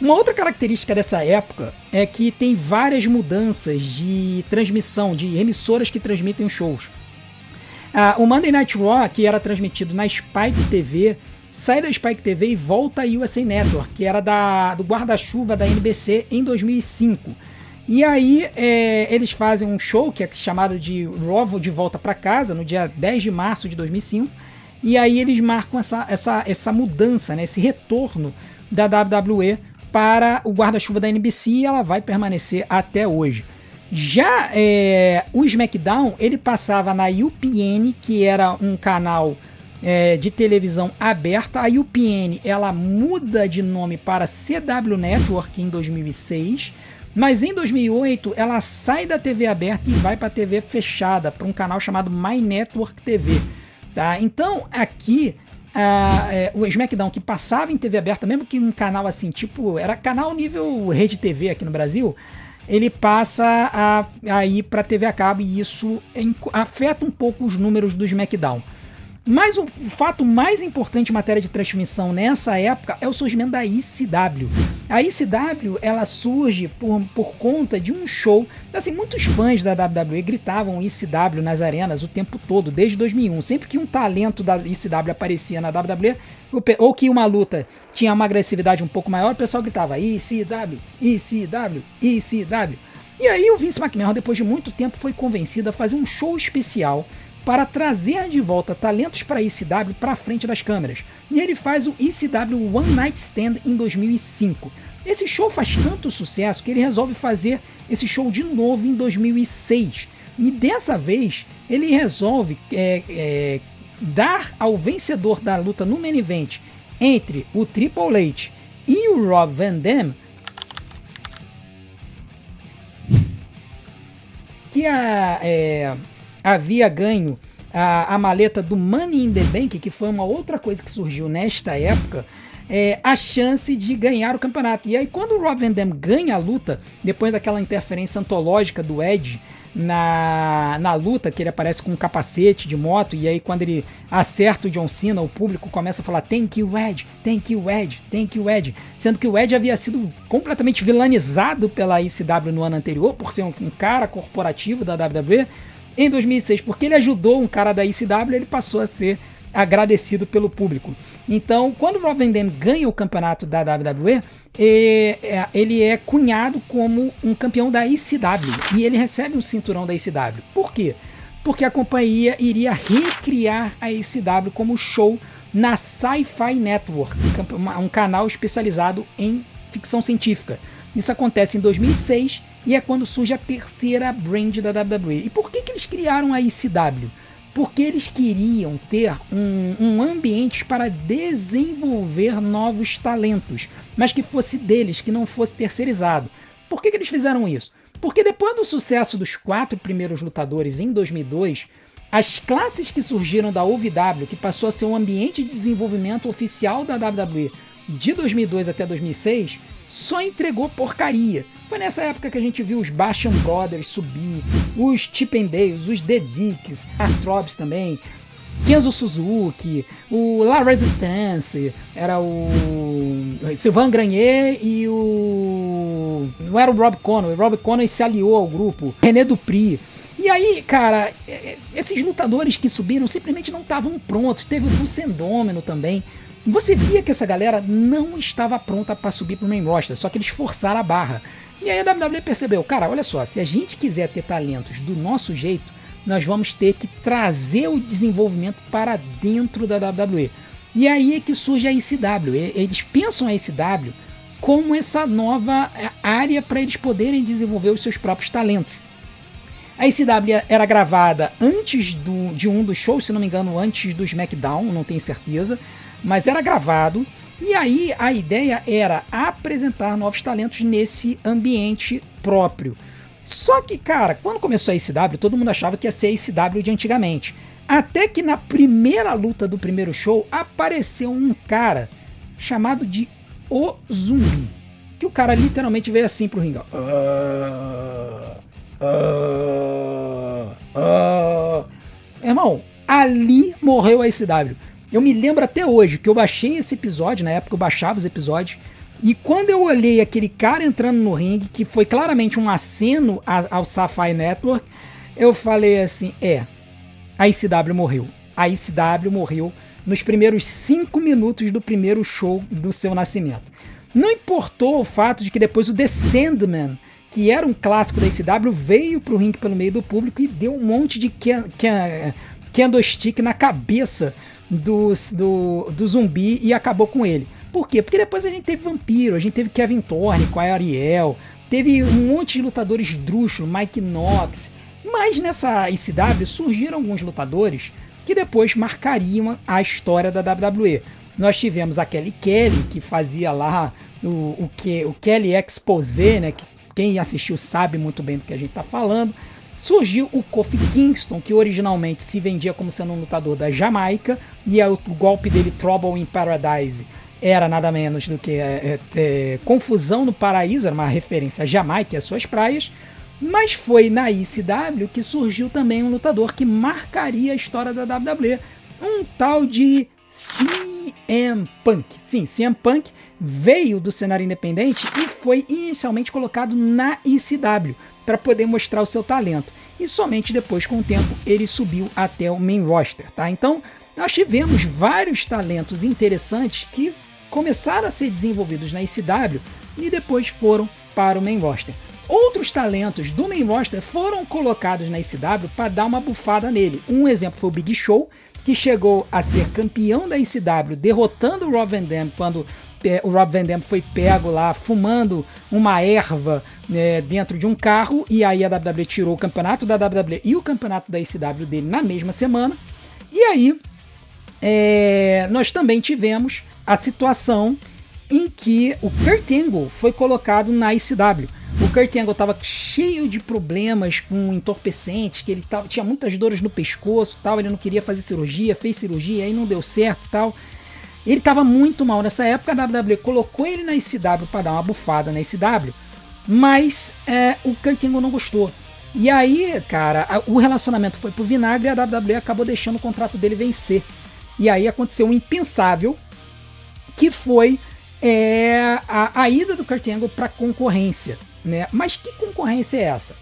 Uma outra característica dessa época é que tem várias mudanças de transmissão, de emissoras que transmitem os shows. O Monday Night Raw, que era transmitido na Spike TV, sai da Spike TV e volta à USA Network, que era do guarda-chuva da NBC em 2005. E aí eles fazem um show que é chamado de Raw de Volta para Casa, no dia 10 de março de 2005. E aí eles marcam essa mudança, né, esse retorno da WWE para o guarda-chuva da NBC, e ela vai permanecer até hoje. Já o SmackDown, ele passava na UPN, que era um canal de televisão aberta. A UPN ela muda de nome para CW Network em 2006, mas em 2008 ela sai da TV aberta e vai para a TV fechada, para um canal chamado My Network TV. Tá? Então aqui o SmackDown, que passava em TV aberta, mesmo que um canal assim, tipo, era canal nível Rede TV aqui no Brasil, ele passa a ir para TV a cabo, e isso afeta um pouco os números do SmackDown. Mas o fato mais importante em matéria de transmissão nessa época é o surgimento da ECW. A ECW, ela surge por conta de um show. Assim, muitos fãs da WWE gritavam ECW nas arenas o tempo todo, desde 2001. Sempre que um talento da ECW aparecia na WWE, ou que uma luta tinha uma agressividade um pouco maior, o pessoal gritava ECW, ECW, ECW. E aí o Vince McMahon, depois de muito tempo, foi convencido a fazer um show especial para trazer de volta talentos para a ECW para frente das câmeras. E ele faz o ECW One Night Stand em 2005. Esse show faz tanto sucesso que ele resolve fazer esse show de novo em 2006. E dessa vez ele resolve dar ao vencedor da luta no main event entre o Triple H e o Rob Van Dam, que havia ganho a maleta do Money in the Bank, que foi uma outra coisa que surgiu nesta época, a chance de ganhar o campeonato. E aí, quando o Rob Van Dam ganha a luta, depois daquela interferência antológica do Edge na luta, que ele aparece com um capacete de moto, e aí quando ele acerta o John Cena, o público começa a falar "Thank you, Edge, thank you, Edge, thank you, Edge", sendo que o Edge havia sido completamente vilanizado pela ECW no ano anterior, por ser um cara corporativo da WWE. Em 2006, porque ele ajudou um cara da ECW, ele passou a ser agradecido pelo público. Então, quando o Rob Van Dam ganha o campeonato da WWE, ele é cunhado como um campeão da ECW, e ele recebe um cinturão da ECW. Por quê? Porque a companhia iria recriar a ECW como show na Sci-Fi Network, um canal especializado em ficção científica. Isso acontece em 2006, e é quando surge a terceira brand da WWE. E por que eles criaram a ECW? Porque eles queriam ter um ambiente para desenvolver novos talentos, mas que fosse deles, que não fosse terceirizado. Por que eles fizeram isso? Porque depois do sucesso dos 4 primeiros lutadores em 2002, as classes que surgiram da OVW, que passou a ser um ambiente de desenvolvimento oficial da WWE de 2002 até 2006, só entregou porcaria. Foi nessa época que a gente viu os Basham Brothers subir, os Chip and Dales, os The Dicks, Arthrobs também, Kenzo Suzuki, o La Resistance, era o Sylvain Grenier e o... não era o Rob Conway. O Rob Conway se aliou ao grupo, René Dupri. E aí, cara, esses lutadores que subiram simplesmente não estavam prontos. Teve o Dulcendômeno também. Você via que essa galera não estava pronta para subir pro main roster, só que eles forçaram a barra. E aí a WWE percebeu, cara, olha só, se a gente quiser ter talentos do nosso jeito, nós vamos ter que trazer o desenvolvimento para dentro da WWE. E aí é que surge a ECW. Eles pensam a ECW como essa nova área para eles poderem desenvolver os seus próprios talentos. A ECW era gravada antes de um dos shows, se não me engano, antes do SmackDown, não tenho certeza, mas era gravado. E aí a ideia era apresentar novos talentos nesse ambiente próprio. Só que, cara, quando começou a ECW, todo mundo achava que ia ser a ECW de antigamente. Até que na primeira luta do primeiro show apareceu um cara chamado de O Zumbi. Que o cara literalmente veio assim pro ringue. Irmão, ali morreu a ECW. Eu me lembro até hoje que eu baixei esse episódio, na época eu baixava os episódios, e quando eu olhei aquele cara entrando no ringue, que foi claramente um aceno ao Sapphire Network, eu falei assim, a ECW morreu. A ECW morreu nos primeiros 5 minutos do primeiro show do seu nascimento. Não importou o fato de que depois o The Sandman, que era um clássico da ECW, veio pro ringue pelo meio do público e deu um monte de candlestick na cabeça do Zumbi e acabou com ele. Por quê? Porque depois a gente teve Vampiro, a gente teve Kevin Thorne com a Ariel, teve um monte de lutadores drúxulos, Mike Knox, mas nessa ECW surgiram alguns lutadores que depois marcariam a história da WWE. Nós tivemos a Kelly Kelly, que fazia lá o Kelly Exposé, né? Que quem assistiu sabe muito bem do que a gente está falando. Surgiu o Kofi Kingston, que originalmente se vendia como sendo um lutador da Jamaica, e o golpe dele, Trouble in Paradise, era nada menos do que Confusão no Paraíso, era uma referência à Jamaica e às suas praias, mas foi na ECW que surgiu também um lutador que marcaria a história da WWE, um tal de CM Punk. Sim, CM Punk veio do cenário independente e foi inicialmente colocado na ECW, para poder mostrar o seu talento. E somente depois, com o tempo, ele subiu até o main roster, tá? Então, nós tivemos vários talentos interessantes que começaram a ser desenvolvidos na ECW e depois foram para o main roster. Outros talentos do main roster foram colocados na ECW para dar uma bufada nele. Um exemplo foi o Big Show, que chegou a ser campeão da ECW, derrotando o Rob Van Dam quando o Rob Van Dam foi pego lá fumando uma erva dentro de um carro, e aí a WWE tirou o campeonato da WWE e o campeonato da ECW dele na mesma semana. E aí nós também tivemos a situação em que o Kurt Angle foi colocado na ECW. O Kurt Angle estava cheio de problemas com entorpecentes, que ele tinha muitas dores no pescoço, tal, ele não queria fazer cirurgia, fez cirurgia, aí não deu certo, tal. Ele estava muito mal nessa época, a WWE colocou ele na ECW para dar uma bufada na ECW, mas o Kurt Angle não gostou. E aí, cara, o relacionamento foi pro vinagre e a WWE acabou deixando o contrato dele vencer. E aí aconteceu um impensável, que foi a ida do Kurt Angle para concorrência, né? Mas que concorrência é essa?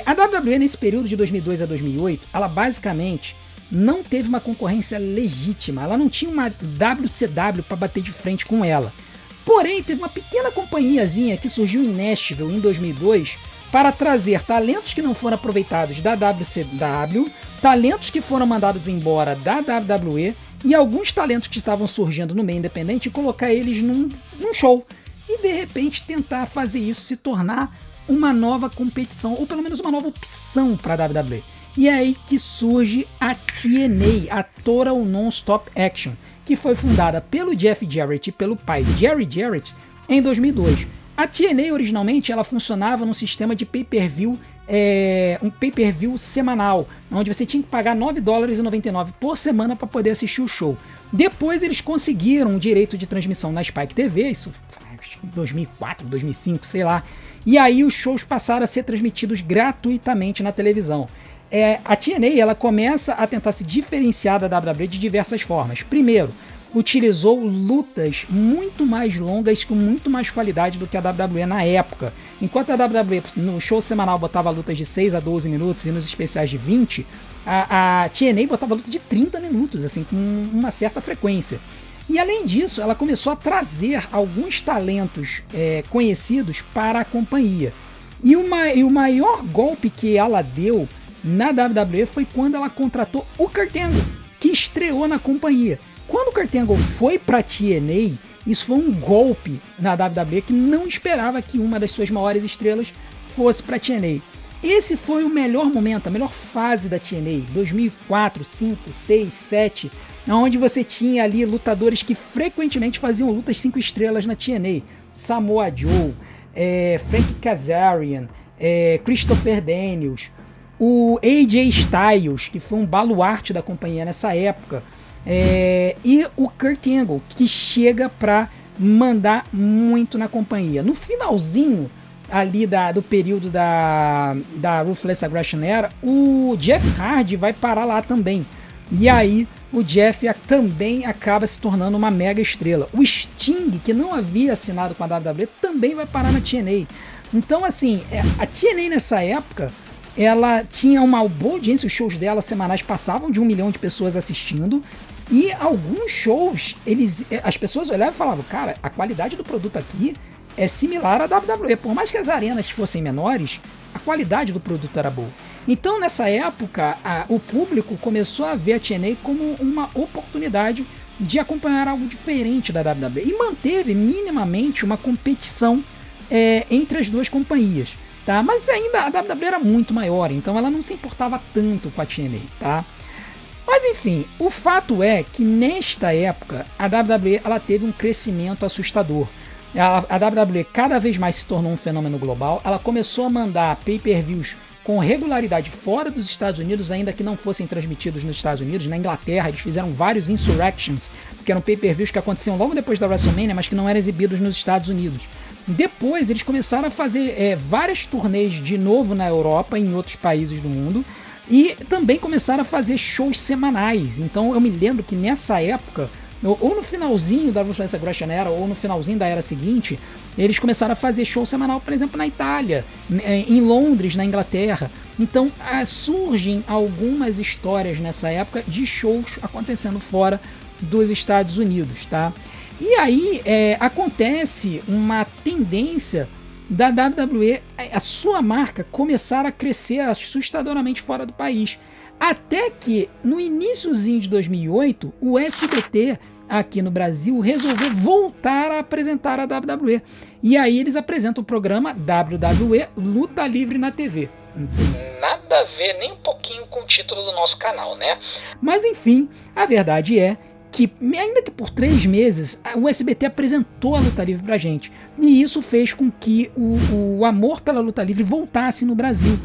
A WWE nesse período de 2002 a 2008, ela basicamente não teve uma concorrência legítima, ela não tinha uma WCW para bater de frente com ela. Porém, teve uma pequena companhiazinha que surgiu em Nashville em 2002 para trazer talentos que não foram aproveitados da WCW, talentos que foram mandados embora da WWE e alguns talentos que estavam surgindo no meio independente e colocar eles num show. e de repente tentar fazer isso se tornar uma nova competição, ou pelo menos uma nova opção para a WWE. E é aí que surge a TNA, a Total Non-Stop Action, que foi fundada pelo Jeff Jarrett e pelo pai Jerry Jarrett em 2002. A TNA originalmente ela funcionava num sistema de pay-per-view, um pay-per-view semanal, onde você tinha que pagar $9,99 por semana para poder assistir o show. Depois eles conseguiram o direito de transmissão na Spike TV, isso em 2004, 2005, sei lá. E aí os shows passaram a ser transmitidos gratuitamente na televisão. A TNA ela começa a tentar se diferenciar da WWE de diversas formas. Primeiro, utilizou lutas muito mais longas com muito mais qualidade do que a WWE na época. Enquanto a WWE no show semanal botava lutas de 6 a 12 minutos e nos especiais de 20, a TNA botava luta de 30 minutos, assim, com uma certa frequência. E além disso, ela começou a trazer alguns talentos conhecidos para a companhia. E o maior golpe que ela deu na WWE foi quando ela contratou o Kurt Angle, que estreou na companhia. Quando o Kurt Angle foi para a TNA, isso foi um golpe na WWE que não esperava que uma das suas maiores estrelas fosse para a TNA. Esse foi o melhor momento, a melhor fase da TNA, 2004, 5, 6, 7, onde você tinha ali lutadores que frequentemente faziam lutas 5 estrelas na TNA. Samoa Joe, Frank Kazarian, Christopher Daniels, o AJ Styles, que foi um baluarte da companhia nessa época, e o Kurt Angle, que chega para mandar muito na companhia. No finalzinho ali do período da Ruthless Aggression Era, o Jeff Hardy vai parar lá também. E aí o Jeff também acaba se tornando uma mega estrela. O Sting, que não havia assinado com a WWE, também vai parar na TNA. Então, assim, a TNA nessa época, ela tinha uma boa audiência, os shows dela semanais passavam de 1 milhão de pessoas assistindo, e alguns shows, as pessoas olhavam e falavam, cara, a qualidade do produto aqui é similar à WWE. Por mais que as arenas fossem menores, a qualidade do produto era boa. Então, nessa época, o público começou a ver a TNA como uma oportunidade de acompanhar algo diferente da WWE e manteve minimamente uma competição entre as duas companhias, tá? Mas ainda a WWE era muito maior, então ela não se importava tanto com a TNA, tá? Mas enfim, o fato é que nesta época a WWE ela teve um crescimento assustador. A WWE cada vez mais se tornou um fenômeno global, ela começou a mandar pay-per-views com regularidade fora dos Estados Unidos, ainda que não fossem transmitidos nos Estados Unidos. Na Inglaterra eles fizeram vários Insurrections, que eram pay-per-views que aconteciam logo depois da WrestleMania, mas que não eram exibidos nos Estados Unidos. Depois eles começaram a fazer várias turnês de novo na Europa e em outros países do mundo, e também começaram a fazer shows semanais. Então eu me lembro que nessa época, ou no finalzinho da Ruthless Aggression Era, ou no finalzinho da era seguinte, eles começaram a fazer show semanal, por exemplo, na Itália, em Londres, na Inglaterra. Então surgem algumas histórias nessa época de shows acontecendo fora dos Estados Unidos, tá? E aí acontece uma tendência da WWE, a sua marca, começar a crescer assustadoramente fora do país. Até que, no iniciozinho de 2008, o SBT, aqui no Brasil, resolveu voltar a apresentar a WWE. E aí eles apresentam o programa WWE Luta Livre na TV. Nada a ver nem um pouquinho com o título do nosso canal, né? Mas enfim, a verdade é que, ainda que por 3 meses, o SBT apresentou a luta livre pra gente. E isso fez com que o amor pela luta livre voltasse no Brasil.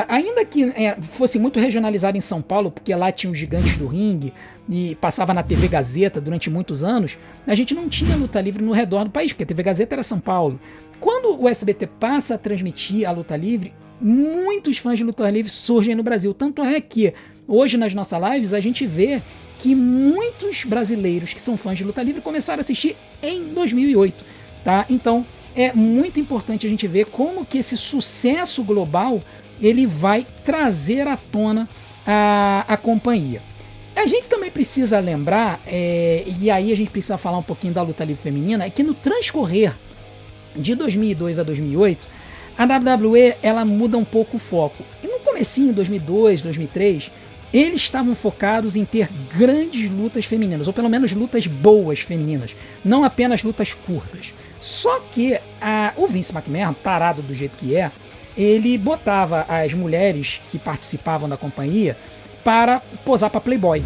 Ainda que fosse muito regionalizado em São Paulo, porque lá tinha os gigantes do ringue e passava na TV Gazeta durante muitos anos, a gente não tinha luta livre no redor do país, porque a TV Gazeta era São Paulo. Quando o SBT passa a transmitir a luta livre, muitos fãs de luta livre surgem no Brasil. Tanto é que hoje nas nossas lives a gente vê que muitos brasileiros que são fãs de luta livre começaram a assistir em 2008, tá? Então é muito importante a gente ver como que esse sucesso global ele vai trazer à tona a companhia. A gente também precisa lembrar, e aí a gente precisa falar um pouquinho da luta livre feminina, é que no transcorrer de 2002 a 2008, a WWE ela muda um pouco o foco. E no comecinho, 2002, 2003, eles estavam focados em ter grandes lutas femininas, ou pelo menos lutas boas femininas, não apenas lutas curtas. Só que o Vince McMahon, tarado do jeito que é, ele botava as mulheres que participavam da companhia para posar para Playboy,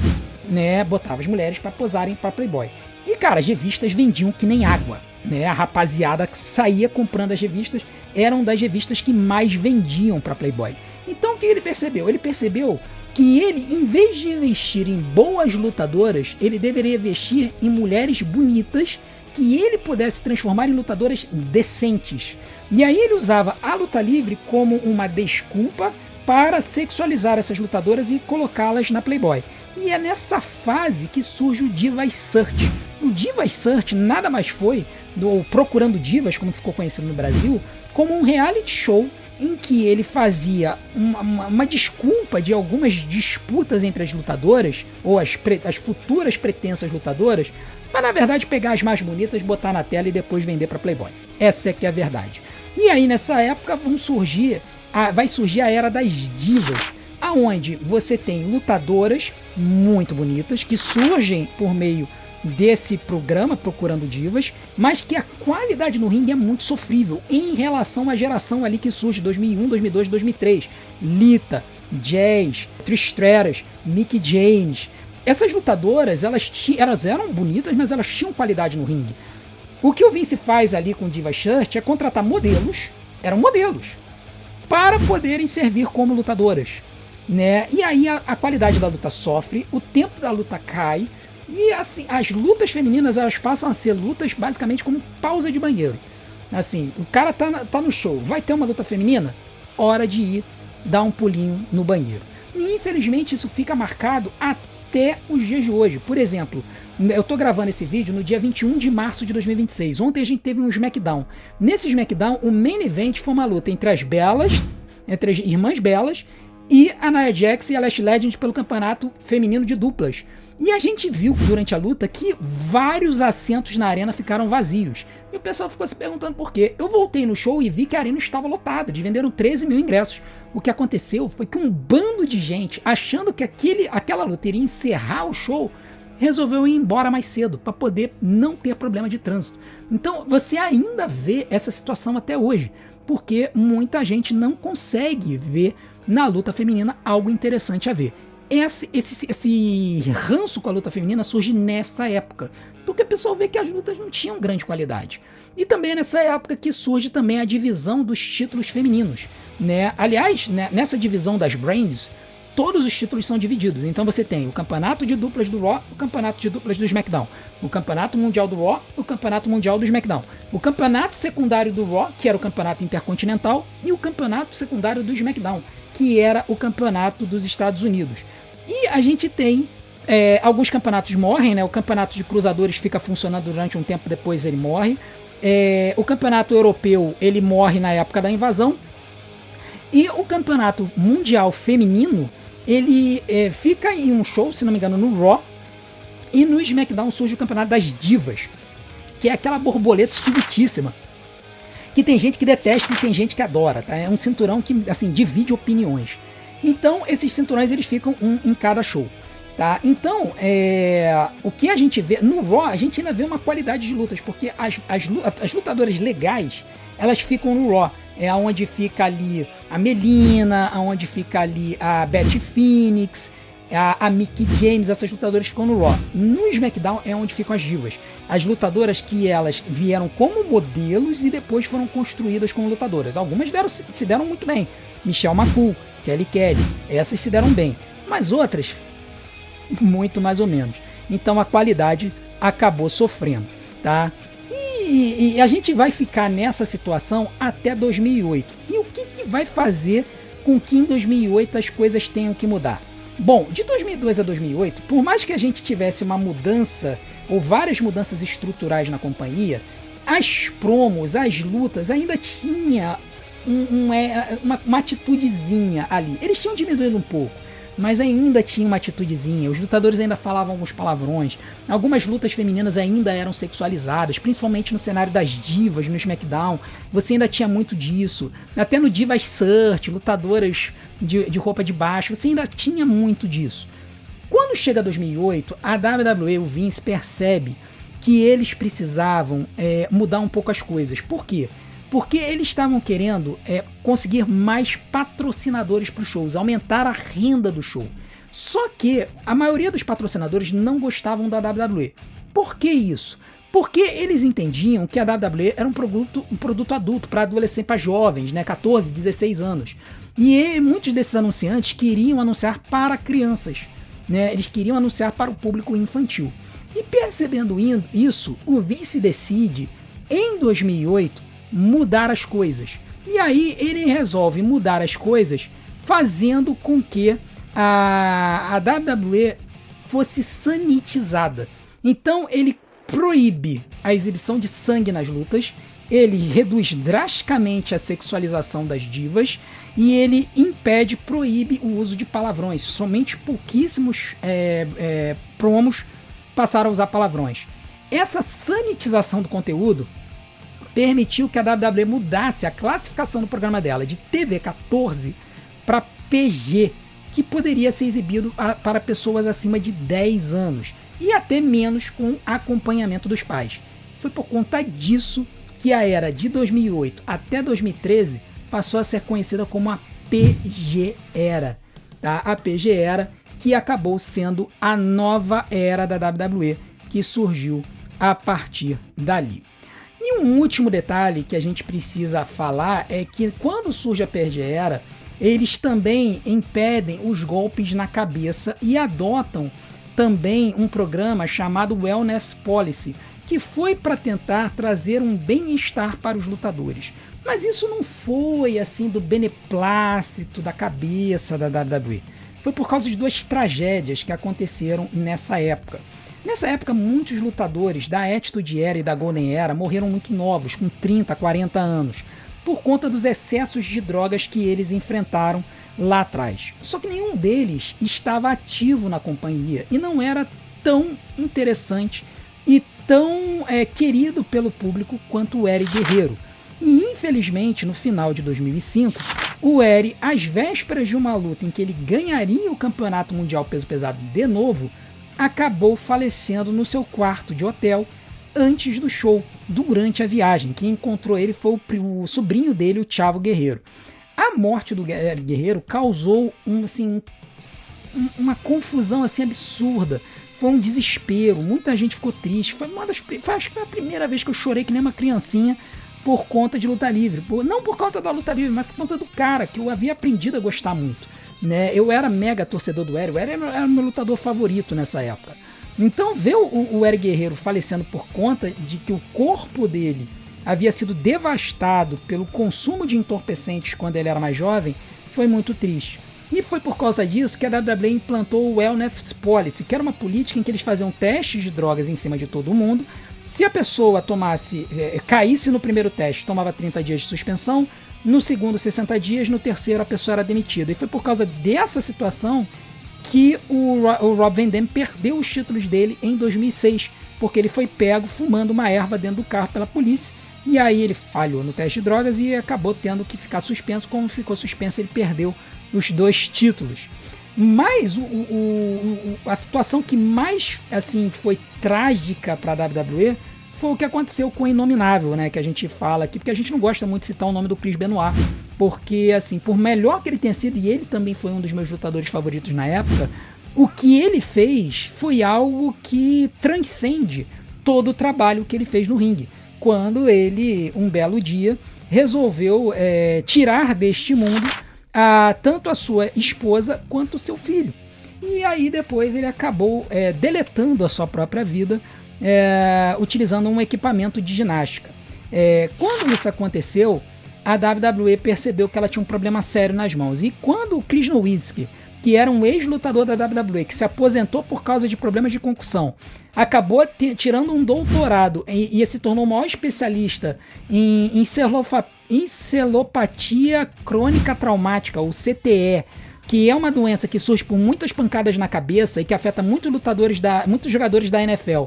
né? Botava as mulheres para posarem para Playboy. E, cara, as revistas vendiam que nem água, né? A rapaziada que saía comprando as revistas eram das revistas que mais vendiam para Playboy. Então, o que ele percebeu? Ele percebeu que ele, em vez de investir em boas lutadoras, ele deveria investir em mulheres bonitas que ele pudesse transformar em lutadoras decentes. E aí ele usava a luta livre como uma desculpa para sexualizar essas lutadoras e colocá-las na Playboy. E é nessa fase que surge o Divas Search. O Divas Search nada mais foi, do Procurando Divas, como ficou conhecido no Brasil, como um reality show em que ele fazia uma desculpa de algumas disputas entre as lutadoras, ou as futuras pretensas lutadoras, para na verdade pegar as mais bonitas, botar na tela e depois vender para Playboy. Essa é que é a verdade. E aí nessa época vai surgir a era das divas, aonde você tem lutadoras muito bonitas que surgem por meio desse programa Procurando Divas, mas que a qualidade no ringue é muito sofrível em relação à geração ali que surge 2001, 2002, 2003. Lita, Jazz, Trish Stratus, Mickie James. Essas lutadoras, elas eram bonitas, mas elas tinham qualidade no ringue. O que o Vince faz ali com o Divas Search é contratar modelos, eram modelos, para poderem servir como lutadoras, né? E aí a qualidade da luta sofre, o tempo da luta cai, e assim, as lutas femininas elas passam a ser lutas basicamente como pausa de banheiro. Assim, o cara tá no show, vai ter uma luta feminina? Hora de ir dar um pulinho no banheiro. E infelizmente isso fica marcado até os dias de hoje. Por exemplo, eu tô gravando esse vídeo no dia 21 de março de 2026. Ontem a gente teve um SmackDown. Nesse SmackDown, o main event foi uma luta entre as irmãs Belas e a Nia Jax e a Lash Legend pelo campeonato feminino de duplas. E a gente viu durante a luta que vários assentos na arena ficaram vazios. E o pessoal ficou se perguntando por quê. Eu voltei no show e vi que a arena estava lotada, venderam 13 mil ingressos. O que aconteceu foi que um bando de gente, achando que aquela luta iria encerrar o show, resolveu ir embora mais cedo, para poder não ter problema de trânsito. Então você ainda vê essa situação até hoje, porque muita gente não consegue ver na luta feminina algo interessante a ver. Esse ranço com a luta feminina surge nessa época, porque o pessoal vê que as lutas não tinham grande qualidade. E também é nessa época que surge também a divisão dos títulos femininos, né? Aliás, né, nessa divisão das brands, todos os títulos são divididos. Então você tem o campeonato de duplas do Raw, o campeonato de duplas do SmackDown, o campeonato mundial do Raw, o campeonato mundial do SmackDown, o campeonato secundário do Raw, que era o campeonato intercontinental, e o campeonato secundário do SmackDown, que era o campeonato dos Estados Unidos. E a gente tem alguns campeonatos morrem, né? O campeonato de cruzadores fica funcionando durante um tempo, depois ele morre. O campeonato europeu ele morre na época da invasão. E o campeonato mundial feminino ele fica em um show, se não me engano, no Raw. E no SmackDown surge o campeonato das divas, que é aquela borboleta esquisitíssima, que tem gente que detesta e tem gente que adora, tá? É um cinturão que, assim, divide opiniões. Então, esses cinturões, eles ficam um em cada show, tá? Então, o que a gente vê... No Raw, a gente ainda vê uma qualidade de lutas, porque as lutadoras legais, elas ficam no Raw. É onde fica ali a Melina, onde fica ali a Beth Phoenix, a Mickie James, essas lutadoras ficam no Raw. No SmackDown é onde ficam as divas. As lutadoras que elas vieram como modelos e depois foram construídas como lutadoras. Algumas se deram muito bem. Michelle McCool, Kelly Kelly, essas se deram bem. Mas outras, muito mais ou menos. Então a qualidade acabou sofrendo, tá? E a gente vai ficar nessa situação até 2008. E o que vai fazer com que em 2008 as coisas tenham que mudar? Bom, de 2002 a 2008, por mais que a gente tivesse uma mudança ou várias mudanças estruturais na companhia, as promos, as lutas ainda tinha uma atitudezinha ali. Eles tinham diminuído um pouco, mas ainda tinha uma atitudezinha. Os lutadores ainda falavam alguns palavrões. Algumas lutas femininas ainda eram sexualizadas, principalmente no cenário das divas, no SmackDown. Você ainda tinha muito disso. Até no Divas Search, lutadoras de roupa de baixo, você ainda tinha muito disso. Quando chega 2008, a WWE, o Vince, percebe que eles precisavam mudar um pouco as coisas. Por quê? Porque eles estavam querendo conseguir mais patrocinadores para os shows, aumentar a renda do show. Só que a maioria dos patrocinadores não gostavam da WWE. Por que isso? Porque eles entendiam que a WWE era um produto adulto para adolescentes, para jovens, né, 14, 16 anos. E muitos desses anunciantes queriam anunciar para crianças, né? Eles queriam anunciar para o público infantil. E percebendo isso, o Vince decide, em 2008, mudar as coisas. E aí ele resolve mudar as coisas fazendo com que a WWE fosse sanitizada. Então ele proíbe a exibição de sangue nas lutas, ele reduz drasticamente a sexualização das divas e ele proíbe o uso de palavrões. Somente pouquíssimos promos passaram a usar palavrões. Essa sanitização do conteúdo permitiu que a WWE mudasse a classificação do programa dela de TV 14 para PG, que poderia ser exibido para pessoas acima de 10 anos e até menos com acompanhamento dos pais. Foi por conta disso que a era de 2008 até 2013 passou a ser conhecida como a PG Era. Tá? A PG Era, que acabou sendo a nova era da WWE, que surgiu a partir dali. E um último detalhe que a gente precisa falar é que quando surge a PG Era, eles também impedem os golpes na cabeça e adotam também um programa chamado Wellness Policy, que foi para tentar trazer um bem-estar para os lutadores. Mas isso não foi assim do beneplácito da cabeça da WWE. Foi por causa de duas tragédias que aconteceram nessa época. Nessa época, muitos lutadores da Attitude Era e da Golden Era morreram muito novos, com 30, 40 anos, por conta dos excessos de drogas que eles enfrentaram lá atrás. Só que nenhum deles estava ativo na companhia e não era tão interessante e tão querido pelo público quanto o Eddie Guerreiro. E infelizmente, no final de 2005, o Eddie, às vésperas de uma luta em que ele ganharia o Campeonato Mundial Peso Pesado de novo, acabou falecendo no seu quarto de hotel antes do show, durante a viagem. Quem encontrou ele foi o sobrinho dele, o Chavo Guerreiro. A morte do Guerreiro causou uma confusão assim absurda. Foi um desespero, muita gente ficou triste. Acho que foi a primeira vez que eu chorei que nem uma criancinha por conta de luta livre. Não por conta da luta livre, mas por conta do cara, que eu havia aprendido a gostar muito. Né? Eu era mega torcedor do Eddie. O Eddie era meu lutador favorito nessa época. Então ver o Eddie Guerreiro falecendo por conta de que o corpo dele havia sido devastado pelo consumo de entorpecentes quando ele era mais jovem, foi muito triste. E foi por causa disso que a WWE implantou o Wellness Policy, que era uma política em que eles faziam testes de drogas em cima de todo mundo. Se a pessoa caísse no primeiro teste, tomava 30 dias de suspensão, no segundo 60 dias, no terceiro a pessoa era demitida. E foi por causa dessa situação que o Rob Van Dam perdeu os títulos dele em 2006, porque ele foi pego fumando uma erva dentro do carro pela polícia. E aí ele falhou no teste de drogas e acabou tendo que ficar suspenso. Como ficou suspenso, ele perdeu os 2 títulos. Mas a situação que mais assim foi trágica para a WWE foi o que aconteceu com o Inominável, né, que a gente fala aqui, porque a gente não gosta muito de citar o nome do Chris Benoit, porque assim, por melhor que ele tenha sido, e ele também foi um dos meus lutadores favoritos na época, o que ele fez foi algo que transcende todo o trabalho que ele fez no ringue, quando ele, um belo dia, resolveu tirar deste mundo tanto a sua esposa quanto o seu filho. E aí depois ele acabou deletando a sua própria vida, utilizando um equipamento de ginástica. Quando isso aconteceu, a WWE percebeu que ela tinha um problema sério nas mãos. E quando o Chris Nowinski, que era um ex-lutador da WWE, que se aposentou por causa de problemas de concussão, acabou tirando um doutorado e se tornou o maior especialista em encefalopatia crônica traumática, ou CTE, que é uma doença que surge por muitas pancadas na cabeça e que afeta muitos jogadores da NFL.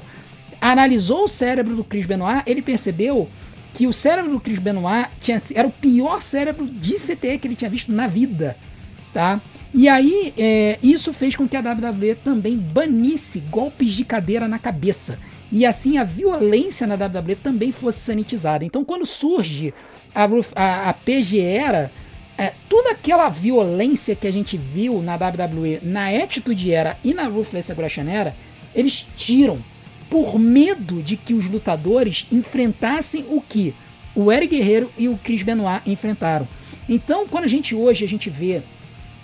Analisou o cérebro do Chris Benoit, ele percebeu que o cérebro do Chris Benoit era o pior cérebro de CTE que ele tinha visto na vida, tá? E aí, isso fez com que a WWE também banisse golpes de cadeira na cabeça. e assim a violência na WWE também fosse sanitizada. Então quando surge a PG Era, toda aquela violência que a gente viu na WWE, na Attitude Era e na Ruthless Aggression Era, eles tiram por medo de que os lutadores enfrentassem o que o Eric Guerreiro e o Chris Benoit enfrentaram. Então, quando a gente vê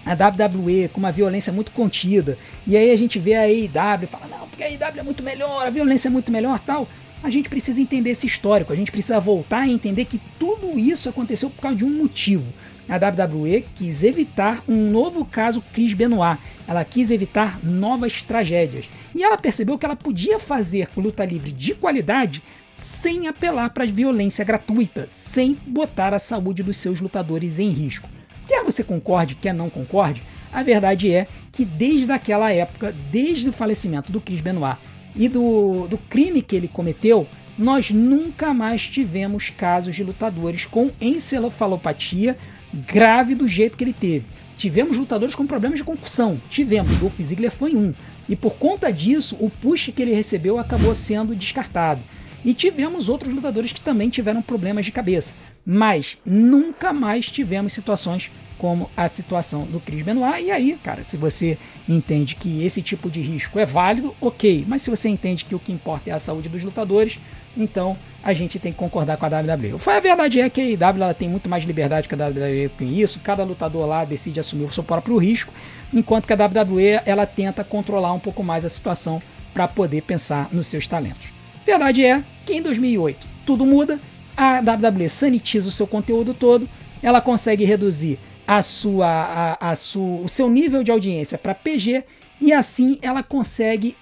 a WWE com uma violência muito contida, e aí a gente vê a AEW e fala, não, porque a AEW é muito melhor, a violência é muito melhor, tal, a gente precisa entender esse histórico, a gente precisa voltar e entender que tudo isso aconteceu por causa de um motivo. A WWE quis evitar um novo caso Chris Benoit, ela quis evitar novas tragédias, e ela percebeu que ela podia fazer luta livre de qualidade sem apelar para a violência gratuita, sem botar a saúde dos seus lutadores em risco. Quer você concorde, quer não concorde, a verdade é que desde aquela época, desde o falecimento do Chris Benoit e do crime que ele cometeu, nós nunca mais tivemos casos de lutadores com encefalopatia grave do jeito que ele teve. Tivemos lutadores com problemas de concussão, tivemos, Dolph Ziggler foi um, e por conta disso, o push que ele recebeu acabou sendo descartado. E tivemos outros lutadores que também tiveram problemas de cabeça. Mas nunca mais tivemos situações como a situação do Chris Benoit. E aí, cara, se você entende que esse tipo de risco é válido, ok. Mas se você entende que o que importa é a saúde dos lutadores, então a gente tem que concordar com a WWE. A verdade é que a AEW ela tem muito mais liberdade que a WWE com isso. Cada lutador lá decide assumir o seu próprio risco, enquanto que a WWE ela tenta controlar um pouco mais a situação para poder pensar nos seus talentos. Verdade é que em 2008 tudo muda, a WWE sanitiza o seu conteúdo todo, ela consegue reduzir o seu nível de audiência para PG e assim ela consegue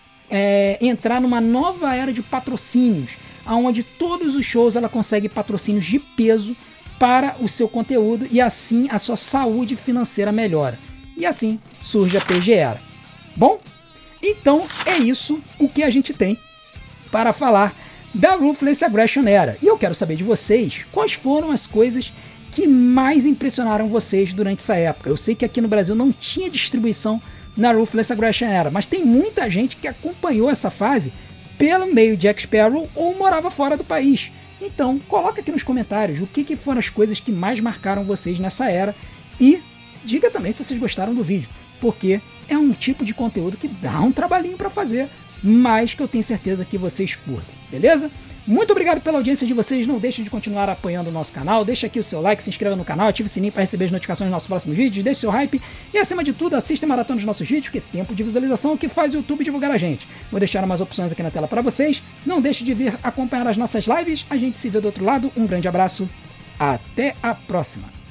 entrar numa nova era de patrocínios, onde todos os shows ela consegue patrocínios de peso para o seu conteúdo e assim a sua saúde financeira melhora. E assim surge a PG Era. Bom, então é isso o que a gente tem para falar da Ruthless Aggression Era. E eu quero saber de vocês quais foram as coisas que mais impressionaram vocês durante essa época. Eu sei que aqui no Brasil não tinha distribuição na Ruthless Aggression Era, mas tem muita gente que acompanhou essa fase pelo meio de Jack Sparrow ou morava fora do país. Então, coloca aqui nos comentários o que foram as coisas que mais marcaram vocês nessa era e diga também se vocês gostaram do vídeo, porque é um tipo de conteúdo que dá um trabalhinho para fazer, mas que eu tenho certeza que vocês curtem, beleza? Muito obrigado pela audiência de vocês, não deixem de continuar apoiando o nosso canal, deixa aqui o seu like, se inscreva no canal, ative o sininho para receber as notificações dos nossos próximos vídeos, deixe seu hype e acima de tudo assista a maratona dos nossos vídeos, porque tempo de visualização é o que faz o YouTube divulgar a gente. Vou deixar umas opções aqui na tela para vocês, não deixe de vir acompanhar as nossas lives, a gente se vê do outro lado, um grande abraço, até a próxima!